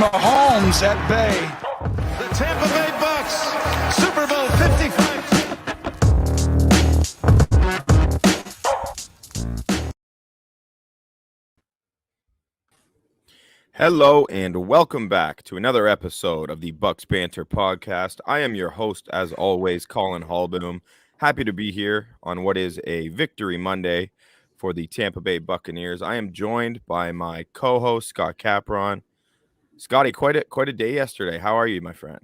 Mahomes at bay. The Tampa Bay Bucs, Super Bowl 55. Hello and welcome back to another episode of the Bucs Banter podcast. I am your host, as always, Colin Hallboom. Happy to be here on what is a Victory Monday for the Tampa Bay Buccaneers. I am joined by my co-host, Scott Capron. Scotty, quite a day yesterday. How are you, my friend?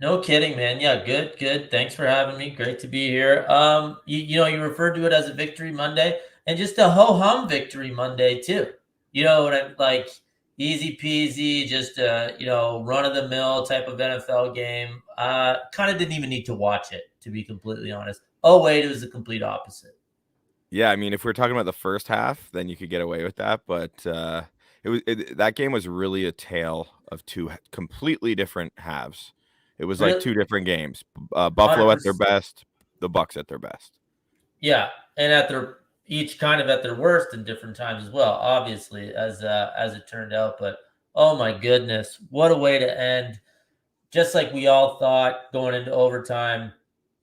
No kidding, man. Yeah, good. Thanks for having me. Great to be here. You referred to it as a Victory Monday and just a ho-hum Victory Monday too. You know what I'm like, easy peasy, just run-of-the-mill type of NFL game. Kind of didn't even need to watch it, to be completely honest. Oh, wait, it was the complete opposite. Yeah, I mean, if we're talking about the first half, then you could get away with that, but that game was really a tale of two completely different halves. It was like two different games. Buffalo at their 100%. best, the Bucs at their best. Yeah, and each kind of at their worst in different times as well, obviously, as it turned out. But oh my goodness, what a way to end! Just like we all thought going into overtime,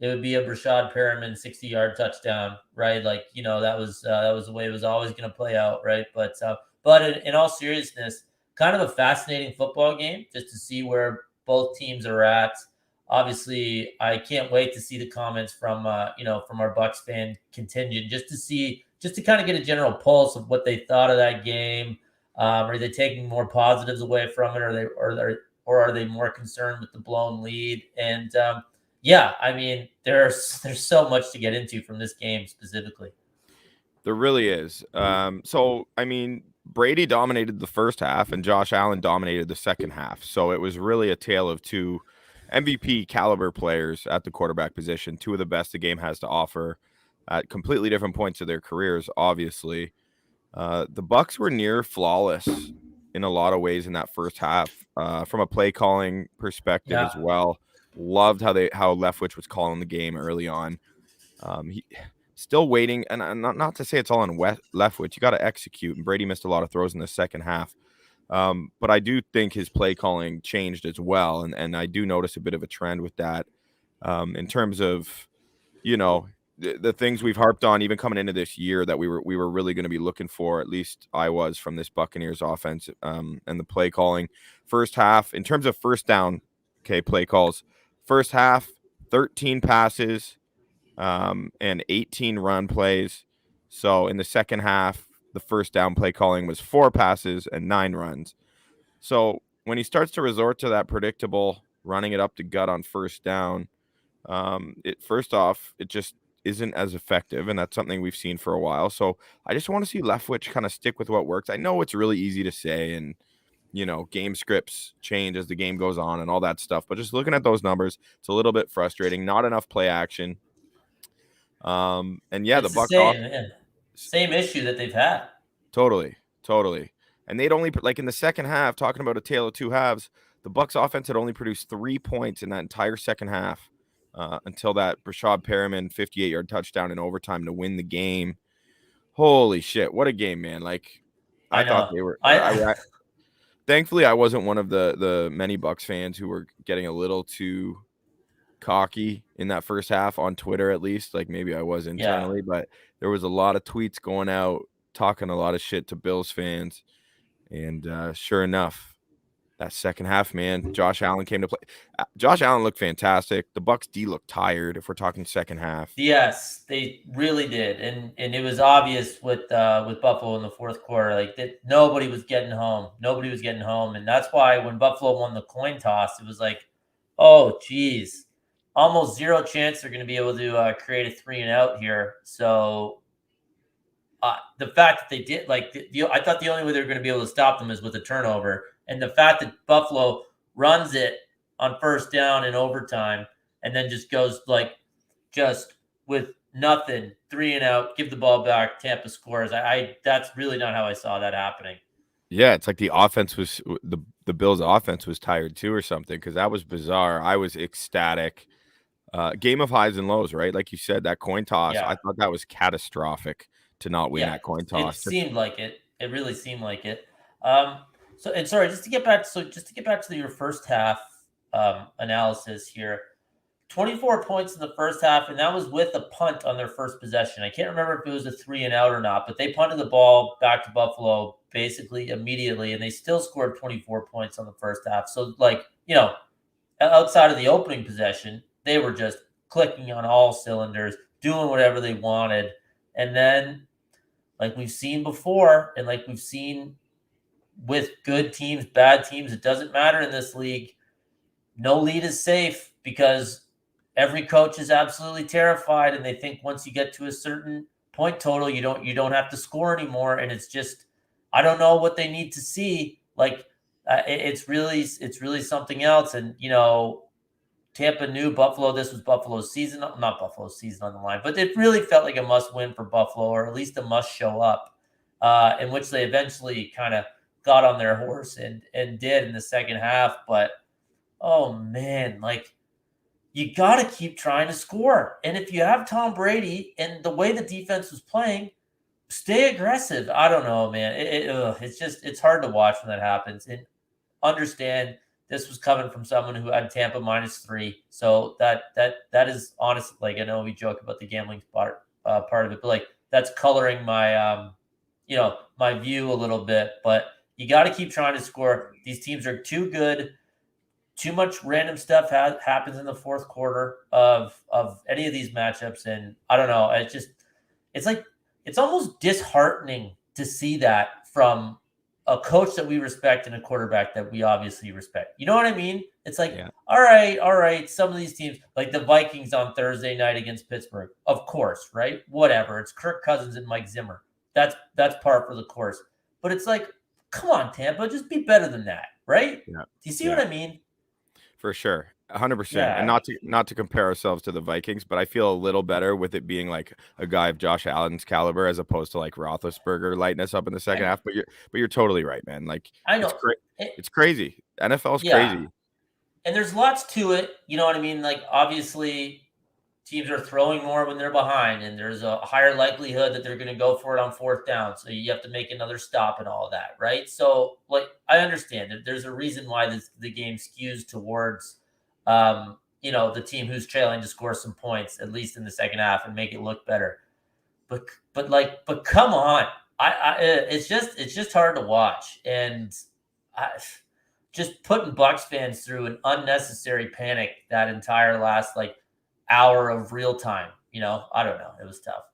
it would be a Brashad Perriman 60-yard touchdown, right? Like that was the way it was always going to play out, right? But in all seriousness, kind of a fascinating football game just to see where both teams are at. Obviously, I can't wait to see the comments from from our Bucs fan contingent, just to kind of get a general pulse of what they thought of that game. Are they taking more positives away from it, or are they more concerned with the blown lead? And I mean, there's so much to get into from this game specifically. There really is. So I mean, Brady dominated the first half, and Josh Allen dominated the second half. So it was really a tale of two MVP caliber players at the quarterback position, two of the best the game has to offer at completely different points of their careers, obviously. The Bucs were near flawless in a lot of ways in that first half, from a play calling perspective as well. Loved how Leftwich was calling the game early on. He still waiting, and not to say it's all on Leftwich. You got to execute, and Brady missed a lot of throws in the second half. But I do think his play calling changed as well, and I do notice a bit of a trend with that, in terms of, the things we've harped on even coming into this year that we were really going to be looking for. At least I was, from this Buccaneers offense, and the play calling. First half, in terms of first down, play calls. First half, 13 passes, and 18 run plays. So in the second half, the first down play calling was 4 passes and 9 runs. So when he starts to resort to that predictable running it up the gut on first down, it just isn't as effective, and that's something we've seen for a while. So I just want to see Leftwich kind of stick with what works. I know it's really easy to say, and game scripts change as the game goes on and all that stuff, but just looking at those numbers, it's a little bit frustrating. Not enough play action. And yeah, It's the Bucs same issue that they've had. Totally. And they'd only, like, in the second half, talking about a tale of two halves, the Bucs offense had only produced 3 points in that entire second half, until that Brashad Perriman 58-yard touchdown in overtime to win the game. Holy shit, what a game, man. Like, I thought they were thankfully I wasn't one of the many Bucs fans who were getting a little too cocky in that first half on Twitter, at least. Like, maybe I was internally, but there was a lot of tweets going out talking a lot of shit to Bills fans. And sure enough, that second half, man, Josh Allen came to play. Josh Allen looked fantastic. The Bucs D looked tired, if we're talking second half. Yes, they really did, and it was obvious with Buffalo in the fourth quarter, like that nobody was getting home. And that's why when Buffalo won the coin toss, it was like, oh, geez, almost zero chance they're going to be able to create a 3-and-out here. So the fact that they did, like, I thought the only way they were going to be able to stop them is with a turnover, and the fact that Buffalo runs it on first down in overtime and then just goes just with nothing, 3-and-out, give the ball back, Tampa scores. That's really not how I saw that happening. Yeah, it's like the offense was the Bills' offense was tired too, or something, because that was bizarre. I was ecstatic. Game of highs and lows, right? Like you said, that coin toss. Yeah. I thought that was catastrophic to not win that coin toss. It seemed like it. It really seemed like it. So, and sorry, just to get back to your first half analysis here. 24 points in the first half, and that was with a punt on their first possession. I can't remember if it was a 3-and-out or not, but they punted the ball back to Buffalo basically immediately, and they still scored 24 points on the first half. So, outside of the opening possession, they were just clicking on all cylinders, doing whatever they wanted. And then, like we've seen before, and like we've seen with good teams, bad teams, it doesn't matter in this league. No lead is safe because every coach is absolutely terrified, and they think once you get to a certain point total, you don't have to score anymore. And it's just, I don't know what they need to see. It's really something else. And Tampa knew Buffalo. This was Buffalo's season, not Buffalo's season on the line, but it really felt like a must win for Buffalo, or at least a must show up, in which they eventually kind of got on their horse and did in the second half. But oh man, you got to keep trying to score. And if you have Tom Brady and the way the defense was playing, stay aggressive. I don't know, man. It's hard to watch when that happens. And understand this was coming from someone who had Tampa -3. So that is honest. I know we joke about the gambling part of it, but that's coloring my my view a little bit. But you got to keep trying to score. These teams are too good. Too much random stuff happens in the fourth quarter of any of these matchups, and I don't know. It's almost disheartening to see that from a coach that we respect and a quarterback that we obviously respect. You know what I mean? It's all right. Some of these teams, like the Vikings on Thursday night against Pittsburgh, of course, right? Whatever. It's Kirk Cousins and Mike Zimmer. That's par for the course. But it's come on, Tampa, just be better than that, right? Yeah. Do you see what I mean? For sure. 100%. Yeah. And not to compare ourselves to the Vikings, but I feel a little better with it being a guy of Josh Allen's caliber as opposed to Roethlisberger lighting us up in the second half. But you're totally right, man. I know it's crazy. NFL's crazy. And there's lots to it. You know what I mean? Obviously teams are throwing more when they're behind, and there's a higher likelihood that they're going to go for it on fourth down. So you have to make another stop and all of that, right? So, I understand that there's a reason why the game skews towards, the team who's trailing to score some points, at least in the second half, and make it look better. But come on, it's just hard to watch, and just putting Bucs fans through an unnecessary panic that entire last hour of real time. I don't know. It was tough.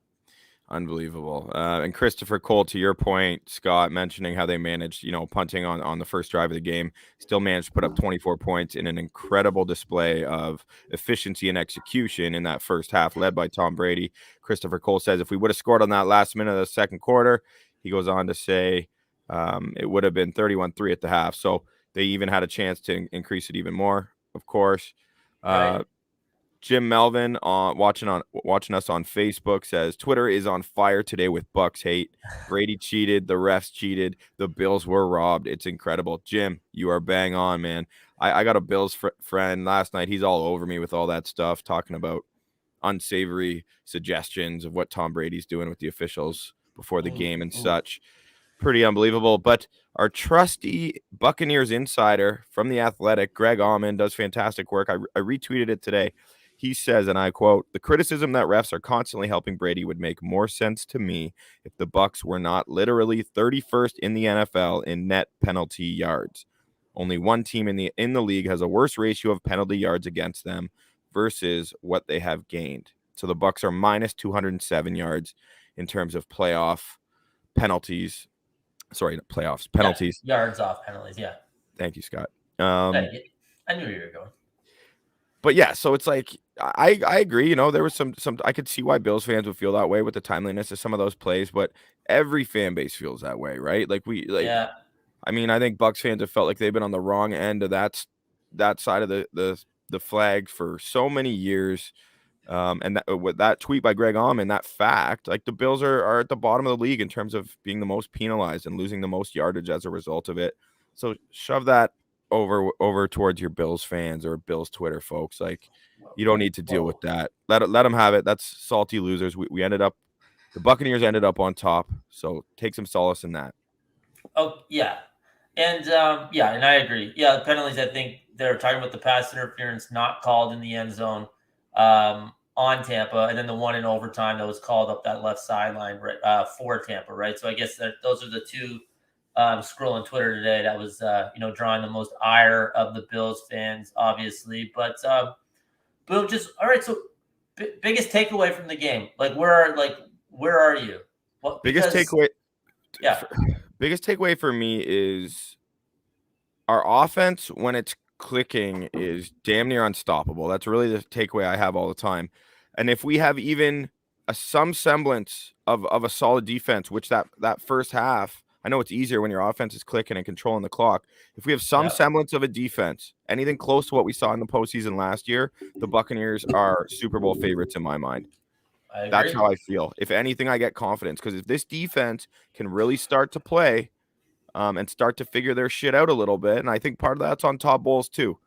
Unbelievable. And Christopher Cole, to your point, Scott, mentioning how they managed, punting on the first drive of the game, still managed to put up 24 points in an incredible display of efficiency and execution in that first half, led by Tom Brady. Christopher Cole says, if we would have scored on that last minute of the second quarter, he goes on to say it would have been 31-3 at the half. So they even had a chance to increase it even more, of course. Right. Jim Melvin watching us on Facebook says Twitter is on fire today with Bucs hate. Brady cheated, the refs cheated, the Bills were robbed. It's incredible. Jim, you are bang on, man. I got a Bills friend last night. He's all over me with all that stuff, talking about unsavory suggestions of what Tom Brady's doing with the officials before the game and such. Pretty unbelievable. But our trusty Buccaneers insider from The Athletic, Greg Auman, does fantastic work. I retweeted it today. He says, and I quote, the criticism that refs are constantly helping Brady would make more sense to me if the Bucs were not literally 31st in the NFL in net penalty yards. Only one team in the league has a worse ratio of penalty yards against them versus what they have gained. So the Bucs are minus 207 yards in terms of playoff penalties. Sorry, playoffs, penalties. Yeah, yards off penalties, yeah. Thank you, Scott. I knew where you were going. But yeah, so it's I agree. There was some I could see why Bills fans would feel that way with the timeliness of some of those plays, but every fan base feels that way, right? Yeah. I mean, I think Bucs fans have felt like they've been on the wrong end of that side of the flag for so many years. And with that tweet by Greg Auman, that fact, the Bills are at the bottom of the league in terms of being the most penalized and losing the most yardage as a result of it. So shove that over towards your Bills fans or Bills Twitter folks. You don't need to deal with that. Let them have it. That's salty losers. We ended up, the Buccaneers ended up on top. So take some solace in that. Oh yeah. And yeah, and I agree. Yeah, the penalties. I think they're talking about the pass interference not called in the end zone on Tampa, and then the one in overtime that was called up that left sideline for Tampa. Right. So I guess that those are the two. Scrolling Twitter today, that was drawing the most ire of the Bills fans, obviously. But boom, just all right. So biggest takeaway from the game, where are you? What Biggest because takeaway yeah. biggest takeaway for me is our offense when it's clicking is damn near unstoppable. That's really the takeaway I have all the time. And if we have even some semblance of a solid defense, which that first half, I know it's easier when your offense is clicking and controlling the clock. If we have some Yeah. semblance of a defense, anything close to what we saw in the postseason last year, the Buccaneers are Super Bowl favorites in my mind. I That's agree. how I feel. If anything, I get confidence because if this defense can really start to play and start to figure their shit out a little bit, and I think part of that's on Todd Bowles too.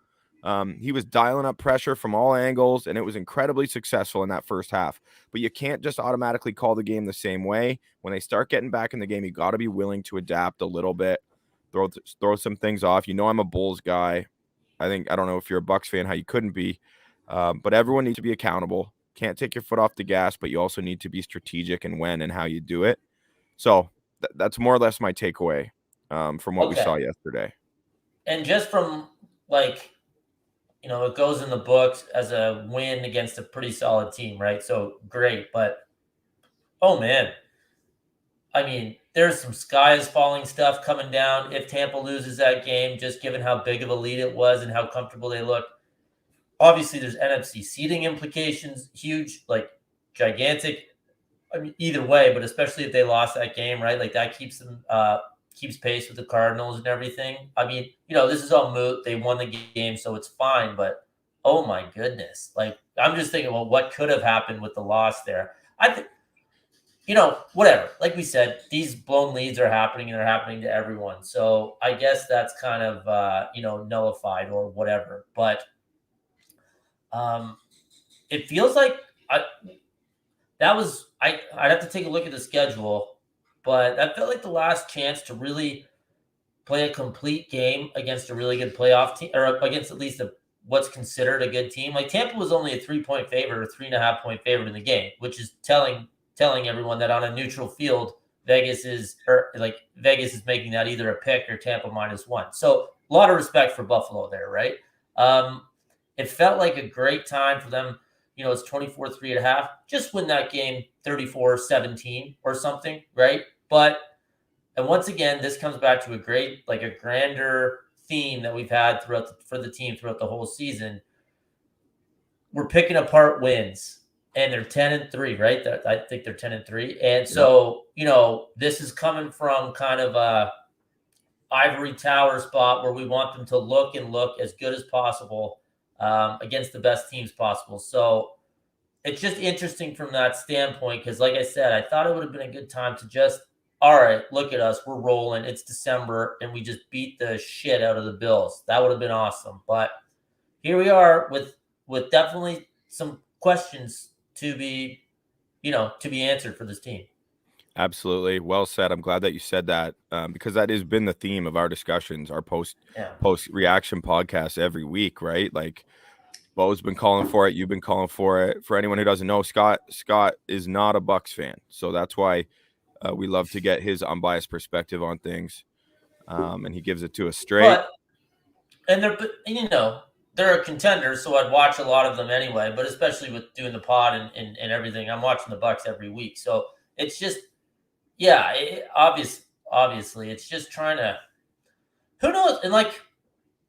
He was dialing up pressure from all angles, and it was incredibly successful in that first half. But you can't just automatically call the game the same way. When they start getting back in the game, you got to be willing to adapt a little bit, throw some things off. You know, I'm a Bulls guy. I don't know if you're a Bucs fan, how you couldn't be, but everyone needs to be accountable. Can't take your foot off the gas, but you also need to be strategic in when and how you do it. So that's more or less my takeaway from what we Okay. saw yesterday. And just from it goes in the books as a win against a pretty solid team, right? So great, but oh man, I mean, there's some sky is falling stuff coming down if Tampa loses that game, just given how big of a lead it was and how comfortable they look. Obviously, there's NFC seeding implications, huge, gigantic. I mean, either way, but especially if they lost that game, right? Like that keeps them keeps pace with the Cardinals and everything. I mean, this is all moot. They won the game, so it's fine. But oh my goodness, I'm just thinking, well, what could have happened with the loss there? I think whatever. Like we said, these blown leads are happening and they're happening to everyone. So I guess that's kind of nullified or whatever. But um, it feels like I'd have to take a look at the schedule, but that felt like the last chance to really play a complete game against a really good playoff team, or against at least what's considered a good team. Like Tampa was only a 3-point favorite or 3.5-point favorite in the game, which is telling everyone that on a neutral field, Vegas is making that either a pick or Tampa -1. So a lot of respect for Buffalo there, right? It felt like a great time for them. It's 24-3 at half. Just win that game 34-17 or something, right? And once again, this comes back to a grander theme that we've had for the team throughout the whole season. We're picking apart wins, and they're 10-3, right? I think they're 10-3, and so this is coming from kind of a ivory tower spot where we want them to look as good as possible against the best teams possible. So it's just interesting from that standpoint because, like I said, I thought it would have been a good time to just, all right, look at us, we're rolling. It's December, and we just beat the shit out of the Bills. That would have been awesome. But here we are with definitely some questions to be answered for this team. Absolutely. Well said. I'm glad that you said that because that has been the theme of our discussions, our post reaction podcast every week, right? Like Bo's been calling for it. You've been calling for it. For anyone who doesn't know, Scott is not a Bucs fan. So that's why we love to get his unbiased perspective on things. And he gives it to us straight. They're a contender, so I'd watch a lot of them anyway, but especially with doing the pod and everything, I'm watching the Bucs every week. So it's just, yeah, obviously, it's just trying to, who knows? And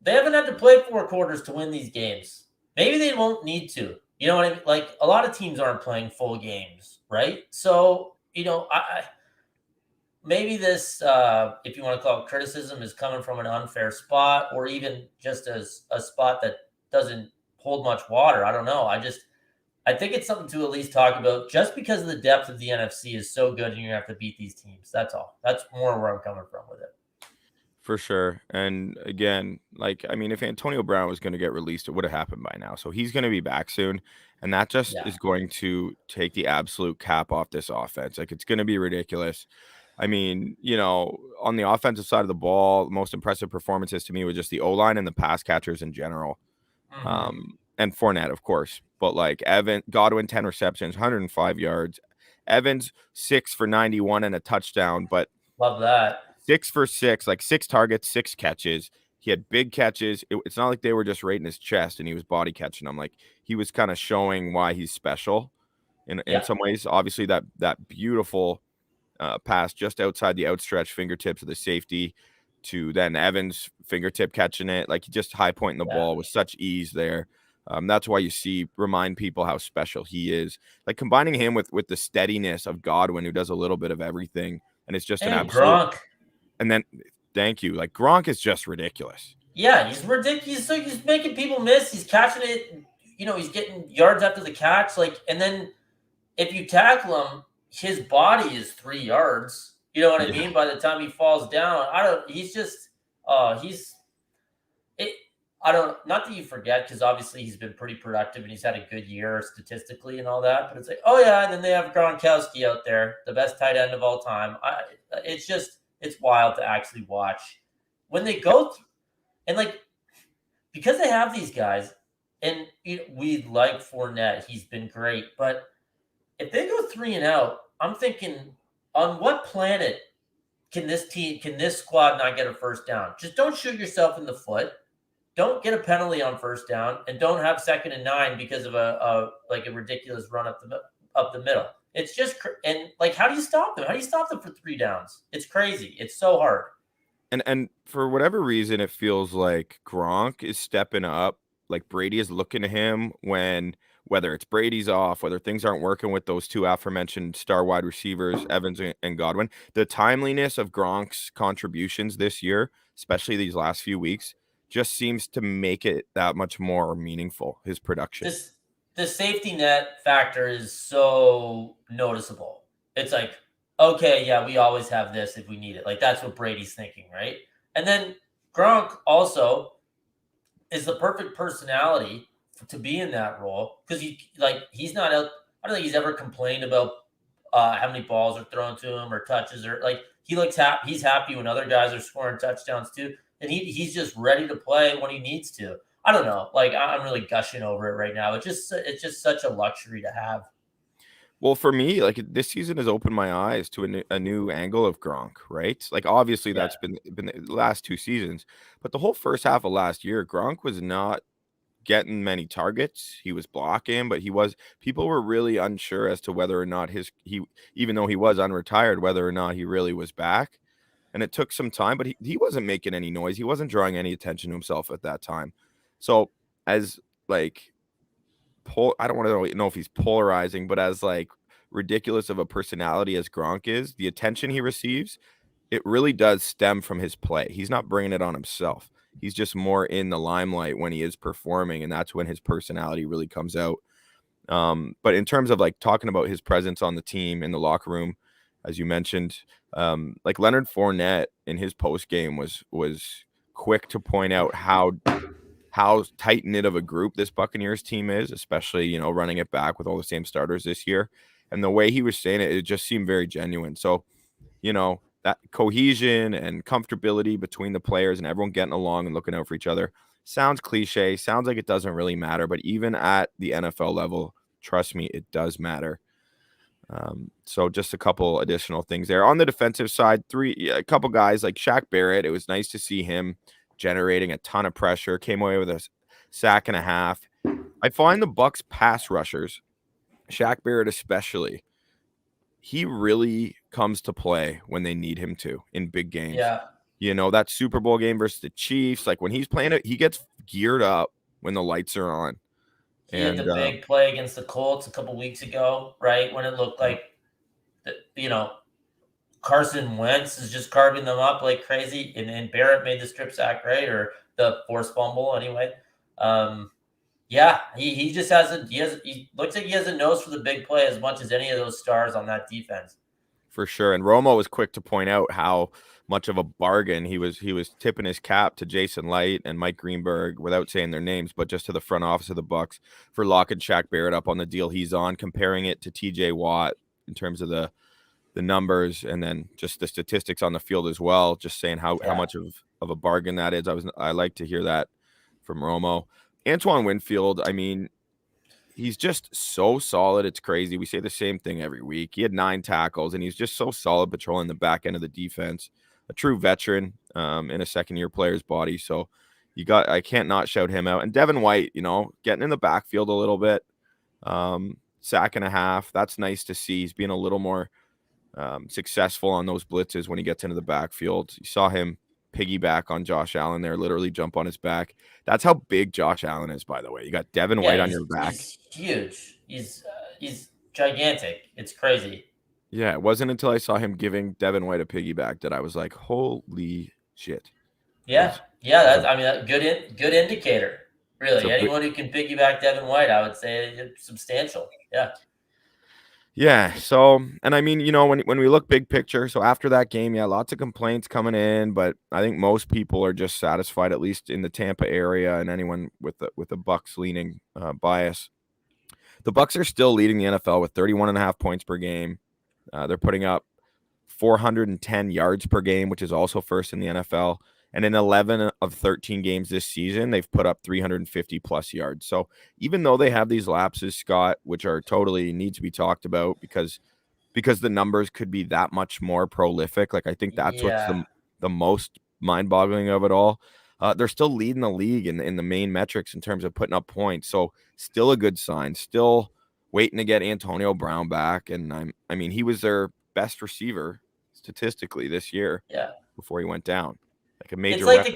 they haven't had to play 4 quarters to win these games. Maybe they won't need to. You know what I mean? Like a lot of teams aren't playing full games, right? So, maybe this, if you want to call it criticism, is coming from an unfair spot or even just as a spot that doesn't hold much water. I don't know. I think it's something to at least talk about just because of the depth of the NFC is so good and you're going to have to beat these teams. That's all. That's more where I'm coming from with it. For sure. And again, if Antonio Brown was going to get released, it would have happened by now. So he's going to be back soon. And that just is going to take the absolute cap off this offense. Like, it's going to be ridiculous. I mean, on the offensive side of the ball, the most impressive performances to me were just the O-line and the pass catchers in general. And Fournette, of course. But like Godwin, 10 receptions, 105 yards. Evans, 6 for 91 and a touchdown, but Love that. 6 for 6, like 6 targets, 6 catches. He had big catches. It's not like they were just right in his chest and he was body catching them. Like he was kind of showing why he's special in some ways. Obviously, that beautiful pass just outside the outstretched fingertips of the safety to then Evans fingertip catching it. Like he just high pointing the ball with such ease there. That's why remind people how special he is. Like combining him with the steadiness of Godwin, who does a little bit of everything, and it's just an absolute. Gronk. And then, thank you. Like Gronk is just ridiculous. Yeah, he's ridiculous. So he's making people miss. He's catching it. He's getting yards after the catch. Like, and then if you tackle him, his body is 3 yards. You know what I mean? By the time he falls down, not that you forget, because obviously he's been pretty productive and he's had a good year statistically and all that, but it's like, oh yeah, and then they have Gronkowski out there, the best tight end of all time. It's wild to actually watch when they go through, and like, because they have these guys, and we like Fournette, he's been great, but if they go 3-and-out, I'm thinking, on what planet can this squad not get a first down? Just don't shoot yourself in the foot. Don't get a penalty on first down, and don't have 2nd and 9 because of a ridiculous run up the middle. It's just, and like, how do you stop them? How do you stop them for 3 downs? It's crazy. It's so hard. And for whatever reason, it feels like Gronk is stepping up. Like Brady is looking to him whether it's Brady's off, whether things aren't working with those two aforementioned star wide receivers, Evans and Godwin. The timeliness of Gronk's contributions this year, especially these last few weeks, just seems to make it that much more meaningful, his production. The safety net factor is so noticeable. It's like, okay, yeah, we always have this if we need it. Like, that's what Brady's thinking, right? And then Gronk also is the perfect personality to be in that role, because he's not out. I don't think he's ever complained about how many balls are thrown to him or touches, or like he's happy when other guys are scoring touchdowns too, and he's just ready to play when he needs to. I don't know. Like, I'm really gushing over it right now. It's just such a luxury to have. Well, for me, like this season has opened my eyes to a new angle of Gronk, right? Like obviously that's been the last 2 seasons, but the whole first half of last year, Gronk was not getting many targets. He was blocking, but people were really unsure as to whether or not even though he was unretired, whether or not he really was back. And it took some time, but he wasn't making any noise. He wasn't drawing any attention to himself at that time. So as like I don't want to know if he's polarizing, but as like ridiculous of a personality as Gronk is, the attention he receives, it really does stem from his play. He's not bringing it on himself. He's just more in the limelight when he is performing, and that's when his personality really comes out. But in terms of like talking about his presence on the team in the locker room, as you mentioned, like Leonard Fournette in his post game was quick to point out how tight knit of a group this Buccaneers team is, especially running it back with all the same starters this year. And the way he was saying it just seemed very genuine. So that cohesion and comfortability between the players and everyone getting along and looking out for each other sounds cliche, sounds like it doesn't really matter, but even at the NFL level, trust me, it does matter. So just a couple additional things there. On the defensive side, a couple guys like Shaq Barrett, it was nice to see him generating a ton of pressure, came away with a sack and a half. I find the Bucs pass rushers, Shaq Barrett especially, he really comes to play when they need him to in big games. Yeah. That Super Bowl game versus the Chiefs, like when he's playing it, he gets geared up when the lights are on. He had the big play against the Colts a couple weeks ago, right? When it looked like, Carson Wentz is just carving them up like crazy. And Barrett made the strip sack, right? Or the forced fumble anyway. Yeah, he just he looks like he has a nose for the big play as much as any of those stars on that defense. For sure. And Romo was quick to point out how much of a bargain he was tipping his cap to Jason Light and Mike Greenberg without saying their names, but just to the front office of the Bucs for locking Shaq Barrett up on the deal he's on, comparing it to TJ Watt in terms of the the numbers and then just the statistics on the field as well, just saying how much of a bargain that is. I like to hear that from Romo. Antoine Winfield, I mean, he's just so solid. It's crazy. We say the same thing every week. He had 9 tackles, and he's just so solid patrolling the back end of the defense. A true veteran in a second-year player's body. So I can't not shout him out. And Devin White, getting in the backfield a little bit, sack and a half. That's nice to see. He's being a little more successful on those blitzes when he gets into the backfield. You saw him piggyback on Josh Allen there, literally jump on his back. That's how big Josh Allen is, by the way. You got Devin White on your back. He's huge. He's gigantic. It's crazy. Yeah, it wasn't until I saw him giving Devin White a piggyback that I was like, holy shit. Yeah. That's good indicator. Really. Anyone who can piggyback Devin White, I would say it's substantial. Yeah. Yeah. So, and I mean, when we look big picture, so after that game, yeah, lots of complaints coming in, but I think most people are just satisfied, at least in the Tampa area, and anyone with the Bucs leaning bias. The Bucs are still leading the NFL with 31.5 points per game. They're putting up 410 yards per game, which is also first in the NFL. And in 11 of 13 games this season, they've put up 350 plus yards. So even though they have these lapses, Scott, which are totally need to be talked about because the numbers could be that much more prolific. Like, I think that's what's the most mind-boggling of it all. They're still leading the league in the main metrics in terms of putting up points. So still a good sign. Still waiting to get Antonio Brown back. And I mean, he was their best receiver statistically this year before he went down. Like a major weapon.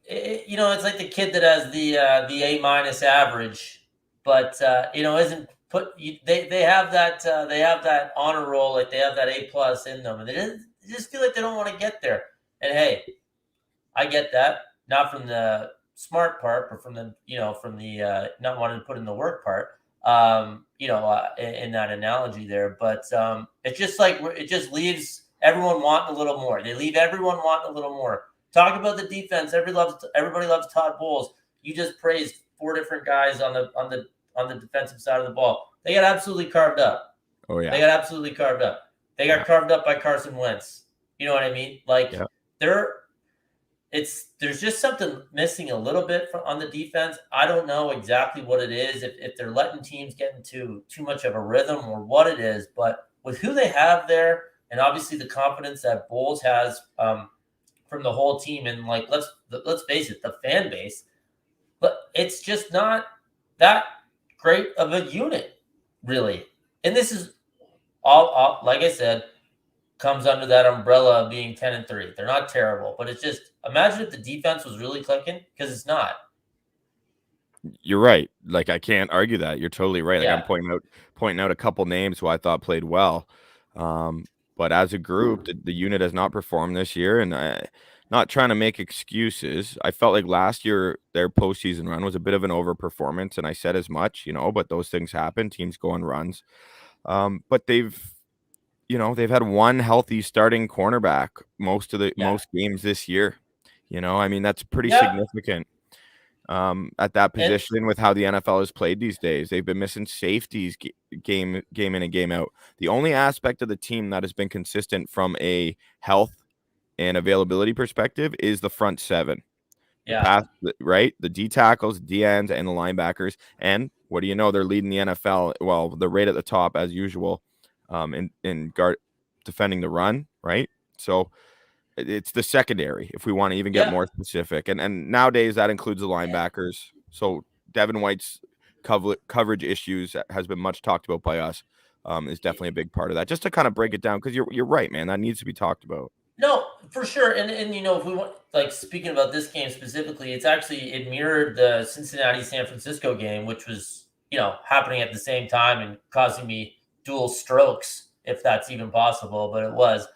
It's like the kid that has the A- average, but isn't put. They have that honor roll, like they have that A+ in them, and they just feel like they don't want to get there. And hey, I get that, not from the smart part, but from the not wanting to put in the work part. In that analogy there, but it's just like it just leaves everyone wanting a little more. They leave everyone wanting a little more. Talk about the defense. Everybody loves Todd Bowles. You just praised 4 different guys on the defensive side of the ball. They got absolutely carved up. Oh yeah, they got absolutely carved up. They got carved up by Carson Wentz. You know what I mean? Like there's just something missing a little bit on the defense. I don't know exactly what it is. If they're letting teams get into too much of a rhythm or what it is, but with who they have there, and obviously the confidence that Bowles has. From the whole team, and like let's face it, the fan base, but it's just not that great of a unit, really. And this is all like I said, comes under that umbrella of being 10-3. They're not terrible, but it's just imagine if the defense was really clicking, because it's not. You're right. Like, I can't argue that. You're totally right. Like, I'm pointing out a couple names who I thought played well. But as a group, the unit has not performed this year, and not trying to make excuses. I felt like last year their postseason run was a bit of an overperformance, and I said as much, but those things happen. Teams go on runs. But they've had one healthy starting cornerback most games this year. I mean, that's pretty significant. At that position with how the NFL is played these days. They've been missing safeties game in and game out. The only aspect of the team that has been consistent from a health and availability perspective is the front 7. Right? The D tackles, D ends, and the linebackers. And what do you know? They're leading the NFL. Well, they're right at the top as usual in guard defending the run, right? So it's the secondary, if we want to even get more specific. And nowadays that includes the linebackers. So Devin White's coverage issues has been much talked about by us, is definitely a big part of that. Just to kind of break it down, because you're right, man. That needs to be talked about. No, for sure. And if we want, like, speaking about this game specifically, it mirrored the Cincinnati-San Francisco game, which was, happening at the same time and causing me dual strokes, if that's even possible, but it was.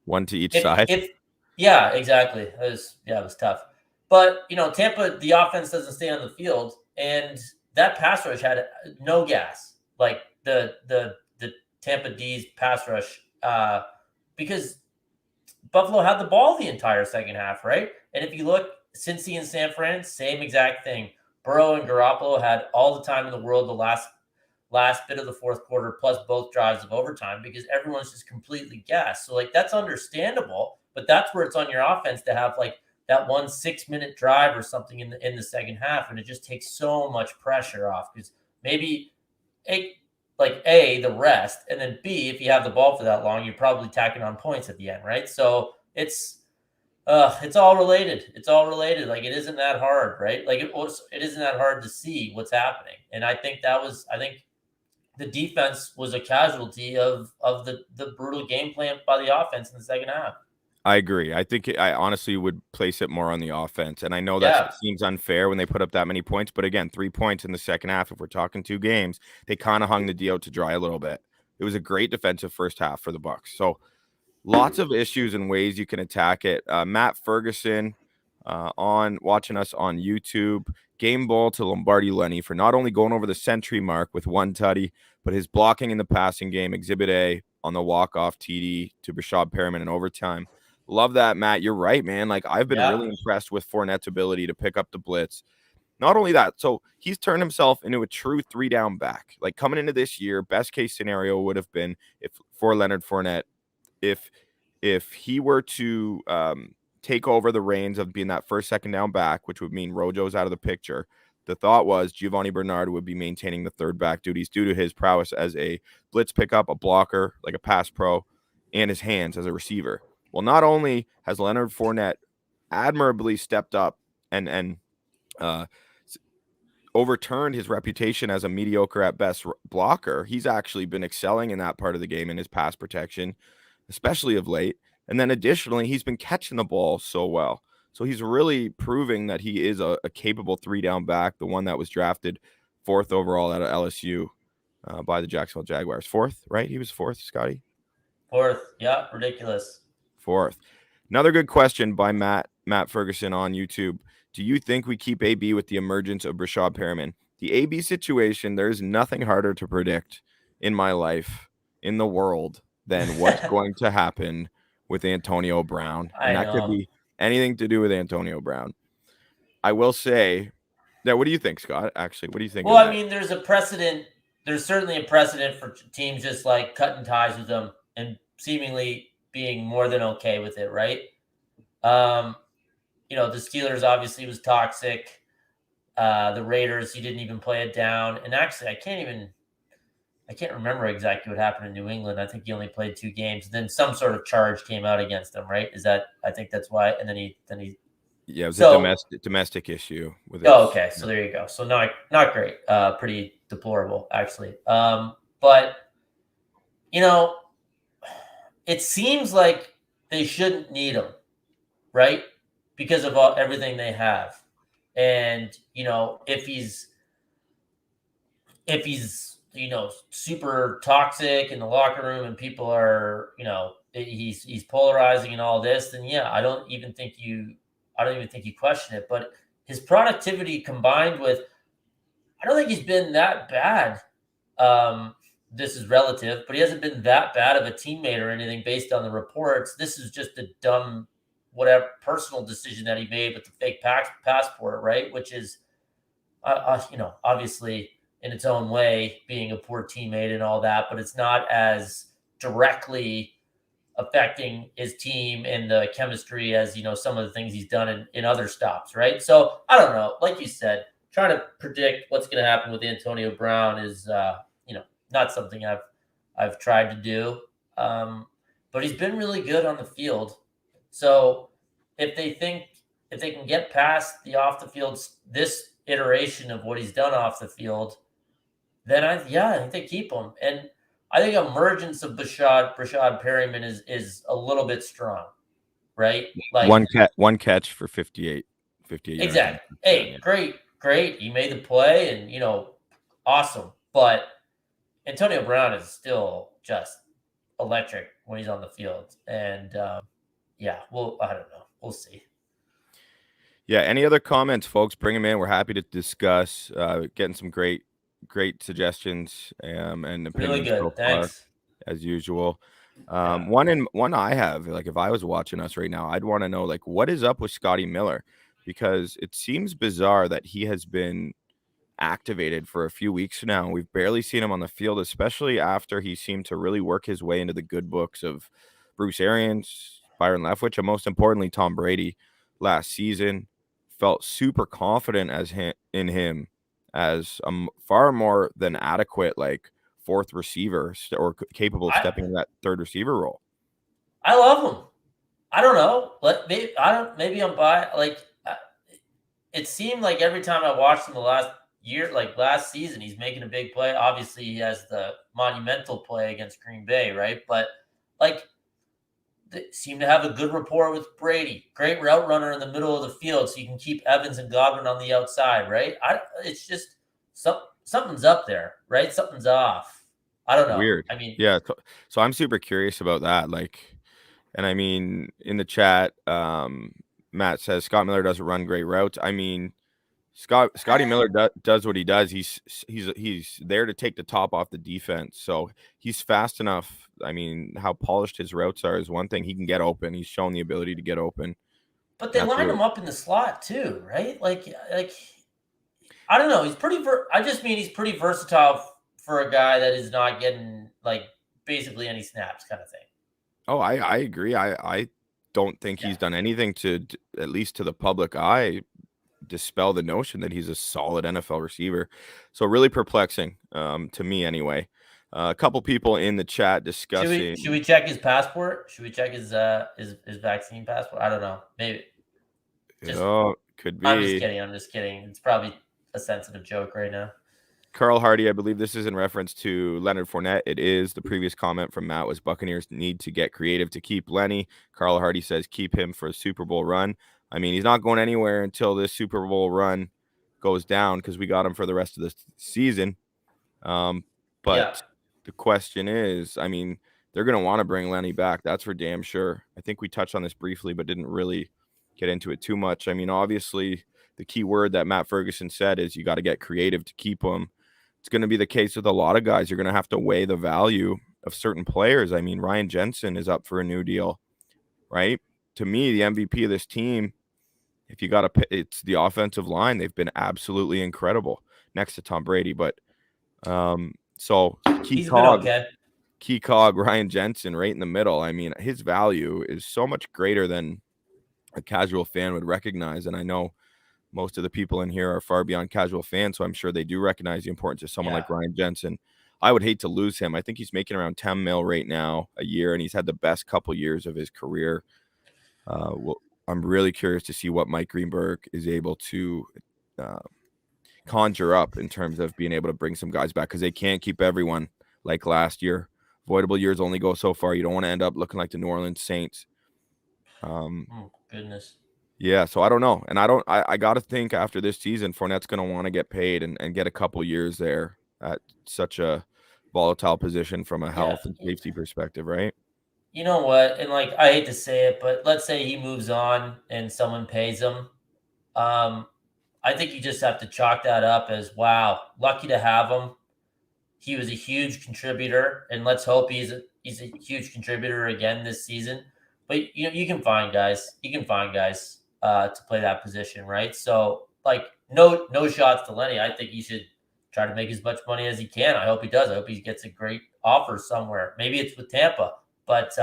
One to each side. Yeah, exactly. It was tough. But, Tampa, the offense doesn't stay on the field, and that pass rush had no gas. Like the Tampa D's pass rush, because Buffalo had the ball the entire second half, right? And if you look, Cincy and San Fran, same exact thing. Burrow and Garoppolo had all the time in the world the last last bit of the fourth quarter plus both drives of overtime because everyone's just completely gassed. So like that's understandable, but that's where it's on your offense to have like that 1 6-minute drive or something in the second half, and it just takes so much pressure off because maybe the rest, and then B, if you have the ball for that long, you're probably tacking on points at the end, right? So it's all related. It's all related. Like it isn't that hard, right? Like it isn't that hard to see what's happening. And I think the defense was a casualty of the brutal game plan by the offense in the second half. I agree. I honestly would place it more on the offense. And I know that Yeah. seems unfair when they put up that many points, but again, 3 points in the second half. If we're talking 2 games, they kind of hung the D out to dry a little bit. It was a great defensive first half for the Bucs. So lots of issues and ways you can attack it. Matt Ferguson on watching us on YouTube. Game ball to Lombardi Lenny for not only going over the century mark with 1 tutty, but his blocking in the passing game, Exhibit A on the walk-off TD to Brashad Perriman in overtime. Love that, Matt. You're right, man. Like I've been really impressed with Fournette's ability to pick up the blitz. Not only that, so he's turned himself into a true 3-down back. Like coming into this year, best case scenario would have been for Leonard Fournette, if he were to take over the reins of being that first, second down back, which would mean Rojo's out of the picture. The thought was Giovanni Bernard would be maintaining the third back duties due to his prowess as a blitz pickup, a blocker, like a pass pro, and his hands as a receiver. Well, not only has Leonard Fournette admirably stepped up and overturned his reputation as a mediocre at best blocker, he's actually been excelling in that part of the game in his pass protection, especially of late. And then additionally, he's been catching the ball so well. So he's really proving that he is a capable 3-down back, the one that was drafted 4th overall out of LSU by the Jacksonville Jaguars. 4th, right? He was 4th, Scotty? 4th. Yeah, ridiculous. 4th. Another good question by Matt Ferguson on YouTube. Do you think we keep AB with the emergence of Brashad Perriman? The AB situation, there's nothing harder to predict in my life, in the world, than what's going to happen with Antonio Brown. And that could be anything to do with Antonio Brown. I will say that. What do you think, Scott? Actually, what do you think? Well, I mean, there's a precedent. There's certainly a precedent for teams just like cutting ties with them and seemingly being more than okay with it, right? The Steelers obviously was toxic. The Raiders, he didn't even play it down. And actually, I can't remember exactly what happened in New England. I think he only played 2 games. Then some sort of charge came out against him, right? I think that's why. And then he. Yeah, it was a domestic issue with it. Oh, okay. So there you go. So not great. Pretty deplorable, actually. But it seems like they shouldn't need him, right? Because of everything they have. And, if he's super toxic in the locker room and people are, he's polarizing and all this, then yeah, I don't even think you question it. But his productivity combined with, I don't think he's been that bad. This is relative, but he hasn't been that bad of a teammate or anything based on the reports. This is just a dumb, whatever personal decision that he made with the fake passport, right? Which is, obviously in its own way being a poor teammate and all that, but it's not as directly affecting his team and the chemistry as, some of the things he's done in other stops, right? So I don't know. Like you said, trying to predict what's going to happen with Antonio Brown is, not something I've tried to do. But he's been really good on the field. So if they can get past the off the field, this iteration of what he's done off the field, then I think they keep him. And I think emergence of Brashad Perriman is a little bit strong, right? Like one catch for 58 exactly. yards. Hey, great. He made the play and awesome. But Antonio Brown is still just electric when he's on the field. And I don't know. We'll see. Yeah. Any other comments, folks? Bring them in. We're happy to discuss. Getting some great suggestions and opinions. Really good. So Thanks. far, as usual. One I have, like if I was watching us right now, I'd want to know like what is up with Scotty Miller, because it seems bizarre that he has been activated for a few weeks now. We've barely seen him on the field, especially after he seemed to really work his way into the good books of Bruce Arians, Byron Leftwich, and most importantly, Tom Brady last season. Felt super confident in him as a far more than adequate, like, fourth receiver or capable of stepping in that third receiver role. I love him. I don't know. Maybe I'm biased. It seemed like every time I watched him the last year, like last season, he's making a big play. Obviously, he has the monumental play against Green Bay, right? But like, they seem to have a good rapport with Brady. Great route runner in the middle of the field, so you can keep Evans and Godwin on the outside, right? It's just something's up there, right? Something's off. I don't know. Weird. I mean, Yeah. So I'm super curious about that. Like, and I mean, in the chat, Matt says Scott Miller doesn't run great routes. I mean, Scotty Miller does what he does. He's there to take the top off the defense. So he's fast enough. I mean, how polished his routes are is one thing. He can get open. He's shown the ability to get open. but they line him up in the slot too, right? Like I don't know. He's pretty. I just mean he's pretty versatile for a guy that is not getting like basically any snaps, kind of thing. Oh, I agree. I don't think he's done anything to, at least to the public eye, dispel the notion that he's a solid NFL receiver. So really perplexing, to me anyway. A couple people in the chat discussing. Should we check his passport? Should we check his vaccine passport? I don't know. Maybe. Could be. I'm just kidding. It's probably a sensitive joke right now. Carl Hardy, I believe this is in reference to Leonard Fournette. It is. The previous comment from Matt was Buccaneers need to get creative to keep Lenny. Carl Hardy says keep him for a Super Bowl run. I mean, he's not going anywhere until this Super Bowl run goes down because we got him for the rest of the season. But the question is, I mean, they're going to want to bring Lenny back. That's for damn sure. I think we touched on this briefly, but didn't really get into it too much. I mean, obviously, the key word that Matt Ferguson said is you got to get creative to keep him. It's going to be the case with a lot of guys. You're going to have to weigh the value of certain players. I mean, Ryan Jensen is up for a new deal, right? To me, the MVP of this team, if you got to, it's the offensive line. They've been absolutely incredible next to Tom Brady. But so he's been okay. Key cog, Ryan Jensen, right in the middle. I mean, his value is so much greater than a casual fan would recognize. And I know most of the people in here are far beyond casual fans, so I'm sure they do recognize the importance of someone like Ryan Jensen. I would hate to lose him. I think he's making around 10 mil right now a year, and he's had the best couple years of his career. I'm really curious to see what Mike Greenberg is able to conjure up in terms of being able to bring some guys back, because they can't keep everyone like last year. Voidable years only go so far. You don't want to end up looking like the New Orleans Saints. Goodness. Yeah, so I don't know. And I got to think after this season, Fournette's going to want to get paid and get a couple years there at such a volatile position from a health and safety perspective, right? You know what? And like, I hate to say it, but let's say he moves on and someone pays him. I think you just have to chalk that up as, wow, lucky to have him. He was a huge contributor, and let's hope he's a huge contributor again this season. But you can find guys. To play that position, right? So, like, no shots to Lenny. I think he should try to make as much money as he can. I hope he does. I hope he gets a great offer somewhere. Maybe it's with Tampa. But,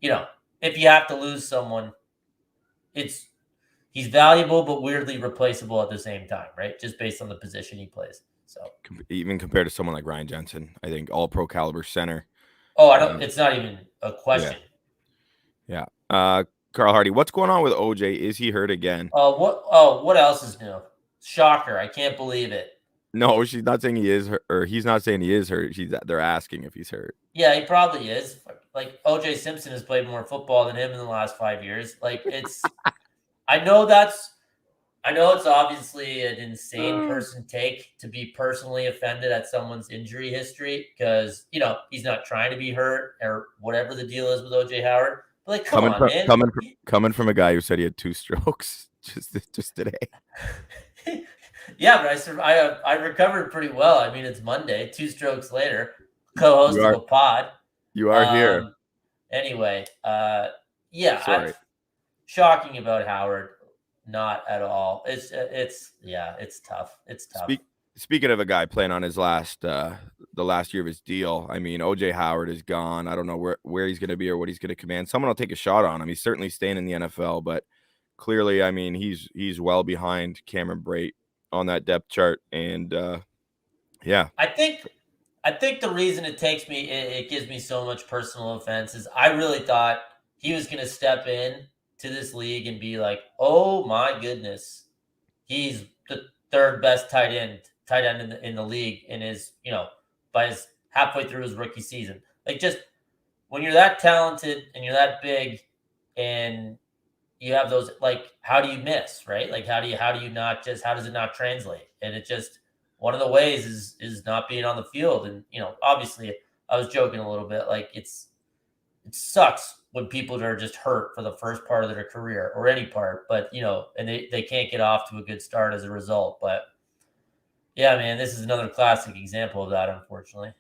if you have to lose someone, he's valuable but weirdly replaceable at the same time, right? Just based on the position he plays. So even compared to someone like Ryan Jensen, I think all-pro caliber center. Oh, I don't. It's not even a question. Yeah. Carl Hardy, what's going on with OJ? Is he hurt again? What else is new? Shocker! I can't believe it. No, she's not saying he is hurt, or he's not saying he is hurt. They're asking if he's hurt. Yeah, he probably is. Like, OJ Simpson has played more football than him in the last 5 years. Like, it's. I know it's obviously an insane person take to be personally offended at someone's injury history because he's not trying to be hurt or whatever the deal is with OJ Howard. But like, come on, man. Coming from a guy who said he had 2 strokes just today. Yeah, but I recovered pretty well. I mean, it's Monday, 2 strokes later, co-host of a pod. You are here. Anyway, sorry. Shocking about Howard. not at all. It's tough. It's tough. Speaking of a guy playing on his the last year of his deal, I mean, OJ Howard is gone. I don't know where he's going to be or what he's going to command. Someone will take a shot on him. He's certainly staying in the NFL, but clearly, I mean, he's well behind Cameron Brate on that depth chart, and yeah. I think the reason it gives me so much personal offense is I really thought he was going to step in to this league and be like, oh my goodness, he's the third best tight end in the league in his, by his halfway through his rookie season. Like, just when you're that talented and you're that big and you have those, like, how do you miss, right? Like, how does it not translate? And it just, one of the ways is not being on the field. And, obviously I was joking a little bit, like, it sucks when people are just hurt for the first part of their career or any part, but and they can't get off to a good start as a result. But yeah, man, this is another classic example of that, unfortunately.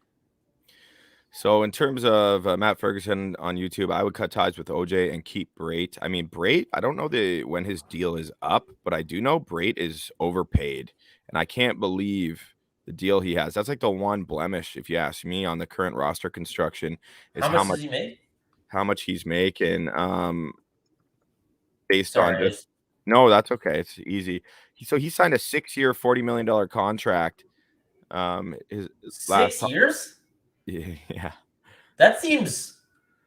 So in terms of Matt Ferguson on YouTube, I would cut ties with OJ and keep Brate. I mean, Brate, I don't know when his deal is up, but I do know Brate is overpaid, and I can't believe the deal he has. That's like the one blemish, if you ask me, on the current roster construction is how much does he make? How much he's making. Based on Sorry, just no, that's okay. It's easy. So he signed a 6-year, $40 million contract. His 6 years? Yeah. That seems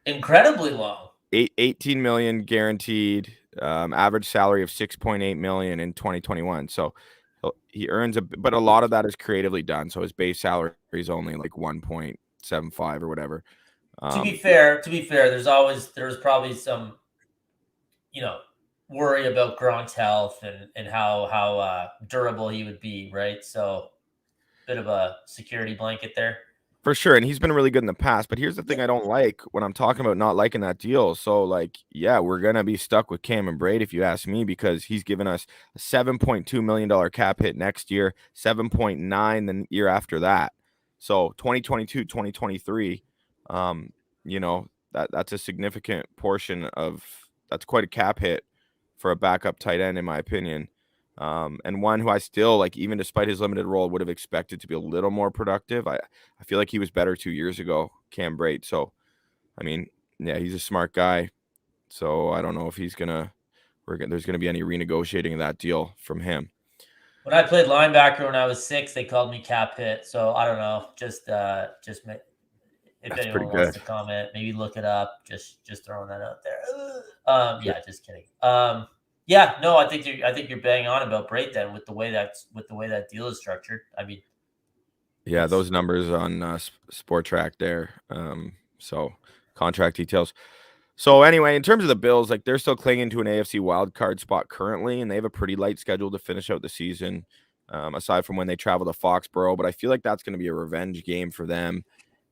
incredibly long. 18 million guaranteed, average salary of 6.8 million in 2021. So he earns but a lot of that is creatively done. So his base salary is only like 1.75 or whatever. To be fair, there's probably some, worry about Gronk's health and how durable he would be, right? So, bit of a security blanket there. For sure, and he's been really good in the past, but here's the thing I don't like when I'm talking about not liking that deal. So, like, yeah, we're going to be stuck with Cameron Brate, if you ask me, because he's given us a $7.2 million cap hit next year, 7.9 the year after that. So 2022, 2023, that's a significant portion that's quite a cap hit for a backup tight end, in my opinion. And one who I still, like, even despite his limited role, would have expected to be a little more productive. I feel like he was better 2 years ago, Cam Brate. So, I mean, yeah, he's a smart guy. So I don't know if there's going to be any renegotiating of that deal from him. When I played linebacker when I was 6, they called me cap hit. So I don't know. Just if That's anyone wants to comment, maybe look it up. Just throwing that out there. Yeah, just kidding. Yeah, no, I think you're bang on about Brate then with the way that deal is structured. I mean, yeah, those numbers on Sport Track there. So contract details. So anyway, in terms of the Bills, like, they're still clinging to an AFC wildcard spot currently, and they have a pretty light schedule to finish out the season, aside from when they travel to Foxborough. But I feel like that's going to be a revenge game for them.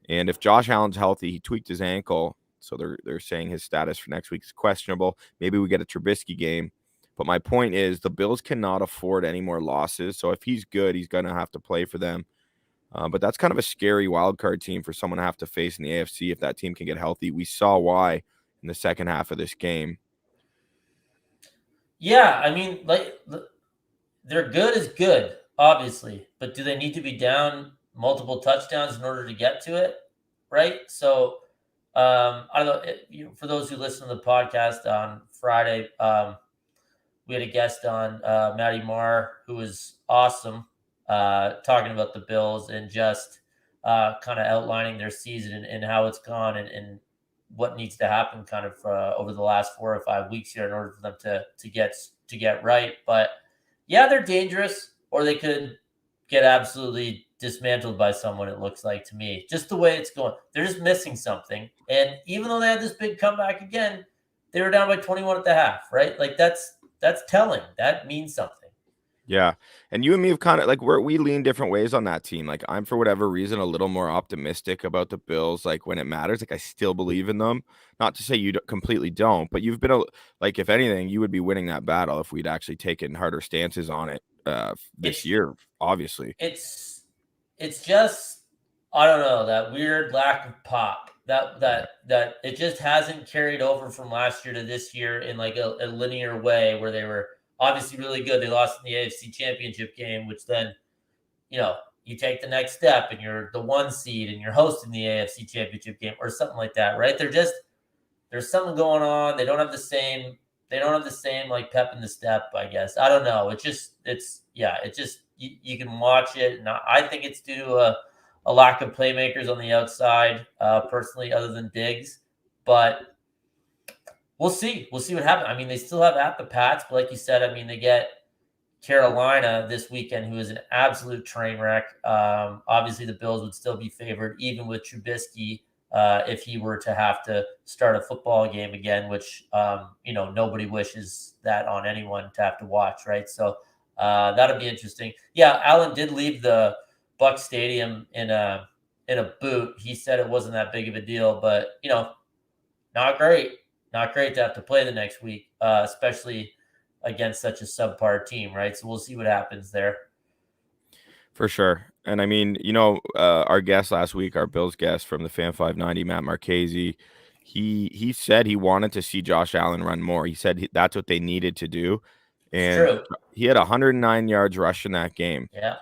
And if Josh Allen's healthy, he tweaked his ankle, so they're saying his status for next week is questionable. Maybe we get a Trubisky game. But my point is the Bills cannot afford any more losses. So if he's good, he's going to have to play for them. But that's kind of a scary wild card team for someone to have to face in the AFC if that team can get healthy. We saw why in the second half of this game. Yeah, I mean, like, they're good is good, obviously. But do they need to be down multiple touchdowns in order to get to it? Right? So, I don't know. For those who listen to the podcast on Friday, we had a guest on, Matty Marr, who was awesome, talking about the Bills and just kind of outlining their season and how it's gone and what needs to happen kind of over the last 4 or 5 weeks here in order for them to get right. But yeah, they're dangerous, or they could get absolutely dismantled by someone, it looks like to me. Just the way it's going. They're just missing something. And even though they had this big comeback again, they were down by 21 at the half, right? Like, that's telling. That means something. Yeah. And you and me have kind of, like, we lean different ways on that team. Like, I'm, for whatever reason, a little more optimistic about the Bills. Like, when it matters, like, I still believe in them. Not to say you completely don't, but you've been like, if anything, you would be winning that battle if we'd actually taken harder stances on it this year, obviously. It's just, I don't know, that weird lack of pop that it just hasn't carried over from last year to this year in like a linear way where they were obviously really good. They lost in the AFC Championship game, which then, you take the next step and you're the 1 seed and you're hosting the AFC Championship game or something like that, right? There's something going on. They don't have the same like pep in the step, I guess. I don't know. You can watch it, and I think it's due to a lack of playmakers on the outside, personally, other than Diggs. But we'll see. We'll see what happens. I mean, they still have at the Pats, but like you said, I mean, they get Carolina this weekend, who is an absolute train wreck. Obviously, the Bills would still be favored, even with Trubisky, if he were to have to start a football game again, which nobody wishes that on anyone to have to watch, right? So that'll be interesting. Yeah, Allen did leave the Bucs Stadium in a boot. He said it wasn't that big of a deal, but not great. Not great to have to play the next week, especially against such a subpar team, right? So we'll see what happens there. For sure. And I mean, our guest last week, our Bills guest from the Fan 590, Matt Marchese, he said he wanted to see Josh Allen run more. He said that's what they needed to do. And True. he had 109 yards rush in that game. Yeah.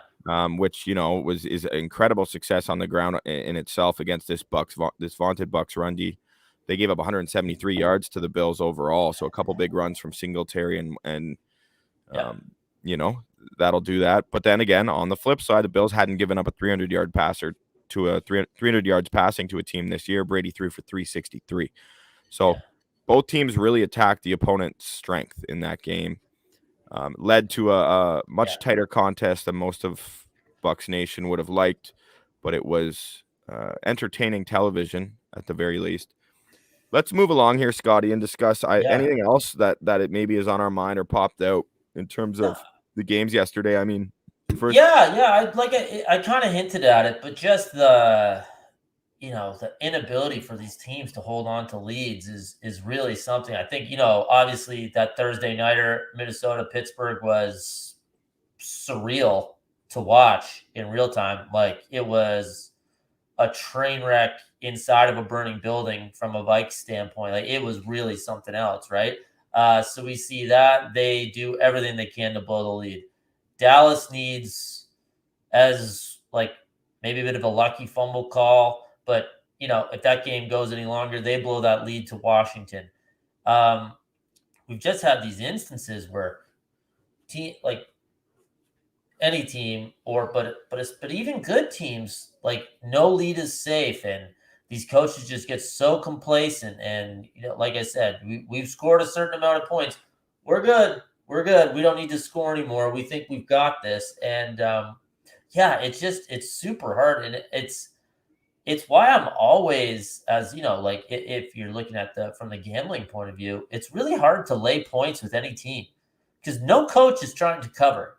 Which is an incredible success on the ground in itself against this vaunted Bucs run D. They gave up 173 yards to the Bills overall, so a couple big runs from Singletary and that'll do that. But then again, on the flip side, the Bills hadn't given up a 300-yard passer to a 300 yards passing to a team this year. Brady threw for 363. So both teams really attacked the opponent's strength in that game. Led to a much tighter contest than most of Bucs Nation would have liked, but it was entertaining television at the very least. Let's move along here, Scotty, and discuss anything else that it maybe is on our mind or popped out in terms of the games yesterday. I mean, first, I kind of hinted at it, but just the inability for these teams to hold on to leads is really something. I think, obviously that Thursday nighter, Minnesota-Pittsburgh, was surreal to watch in real time. Like, it was a train wreck inside of a burning building from a Vikes standpoint. Like, it was really something else, right? So we see that they do everything they can to blow the lead. Dallas needs, as like maybe a bit of a lucky fumble call, but if that game goes any longer, they blow that lead to Washington. We've just had these instances where any team, but even good teams, like, no lead is safe, and these coaches just get so complacent. And like I said, we've scored a certain amount of points. We're good. We don't need to score anymore. We think we've got this. And it's super hard, and it's why I'm always, as like, if you're looking at from the gambling point of view, it's really hard to lay points with any team because no coach is trying to cover.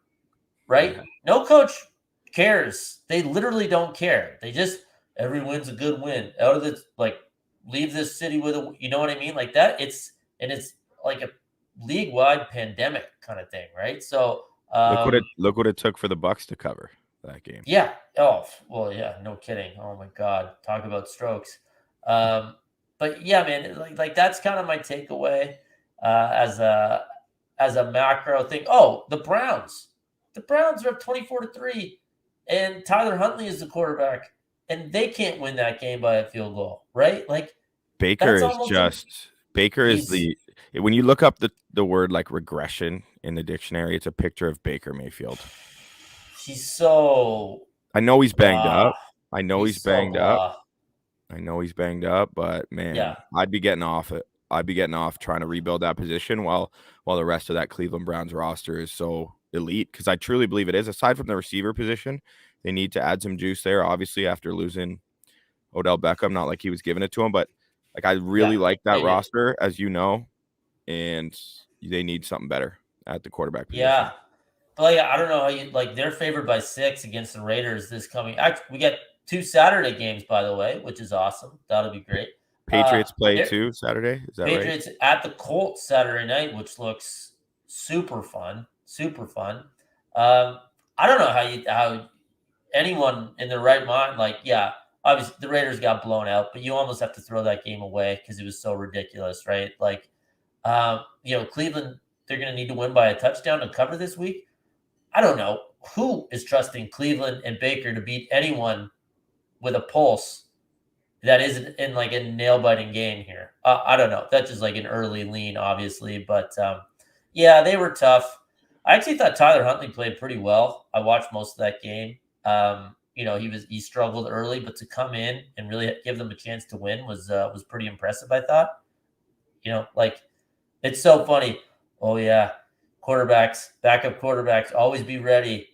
Right? Yeah. No coach cares. They literally don't care. They just, every win's a good win. Out of this, like, leave this city with a, you know what I mean? Like that. It's like a league-wide pandemic kind of thing, right? So look what it took for the Bucs to cover that game. Yeah. Oh, well, yeah, no kidding. Oh my God. Talk about strokes. But yeah, man, like that's kind of my takeaway as a macro thing. Oh, the Browns. The Browns are up 24-3, and Tyler Huntley is the quarterback, and they can't win that game by a field goal, right? Like, Baker is when you look up the word like regression in the dictionary, it's a picture of Baker Mayfield. I know he's banged up. I know he's banged up, but man, I'd be getting off it. I'd be getting off trying to rebuild that position while the rest of that Cleveland Browns roster is so elite, because I truly believe it is. Aside from the receiver position, they need to add some juice there, obviously, after losing Odell Beckham. Not like he was giving it to him, but like, I really like that roster, as you know, and they need something better at the quarterback position. Yeah. But I don't know how they're favored by 6 against the Raiders this coming. We get 2 Saturday games, by the way, which is awesome. That'll be great. Patriots play too Saturday. Is that right? Patriots at the Colts Saturday night, which looks super fun. Super fun. I don't know how anyone in their right mind, obviously the Raiders got blown out, but you almost have to throw that game away because it was so ridiculous, right? Like, Cleveland, they're going to need to win by a touchdown to cover this week. I don't know who is trusting Cleveland and Baker to beat anyone with a pulse that isn't in like a nail-biting game here. I don't know. That's just like an early lean, obviously. But yeah, they were tough. I actually thought Tyler Huntley played pretty well. I watched most of that game. He struggled early, but to come in and really give them a chance to win was pretty impressive, I thought. Like it's so funny. Oh yeah, backup quarterbacks, always be ready.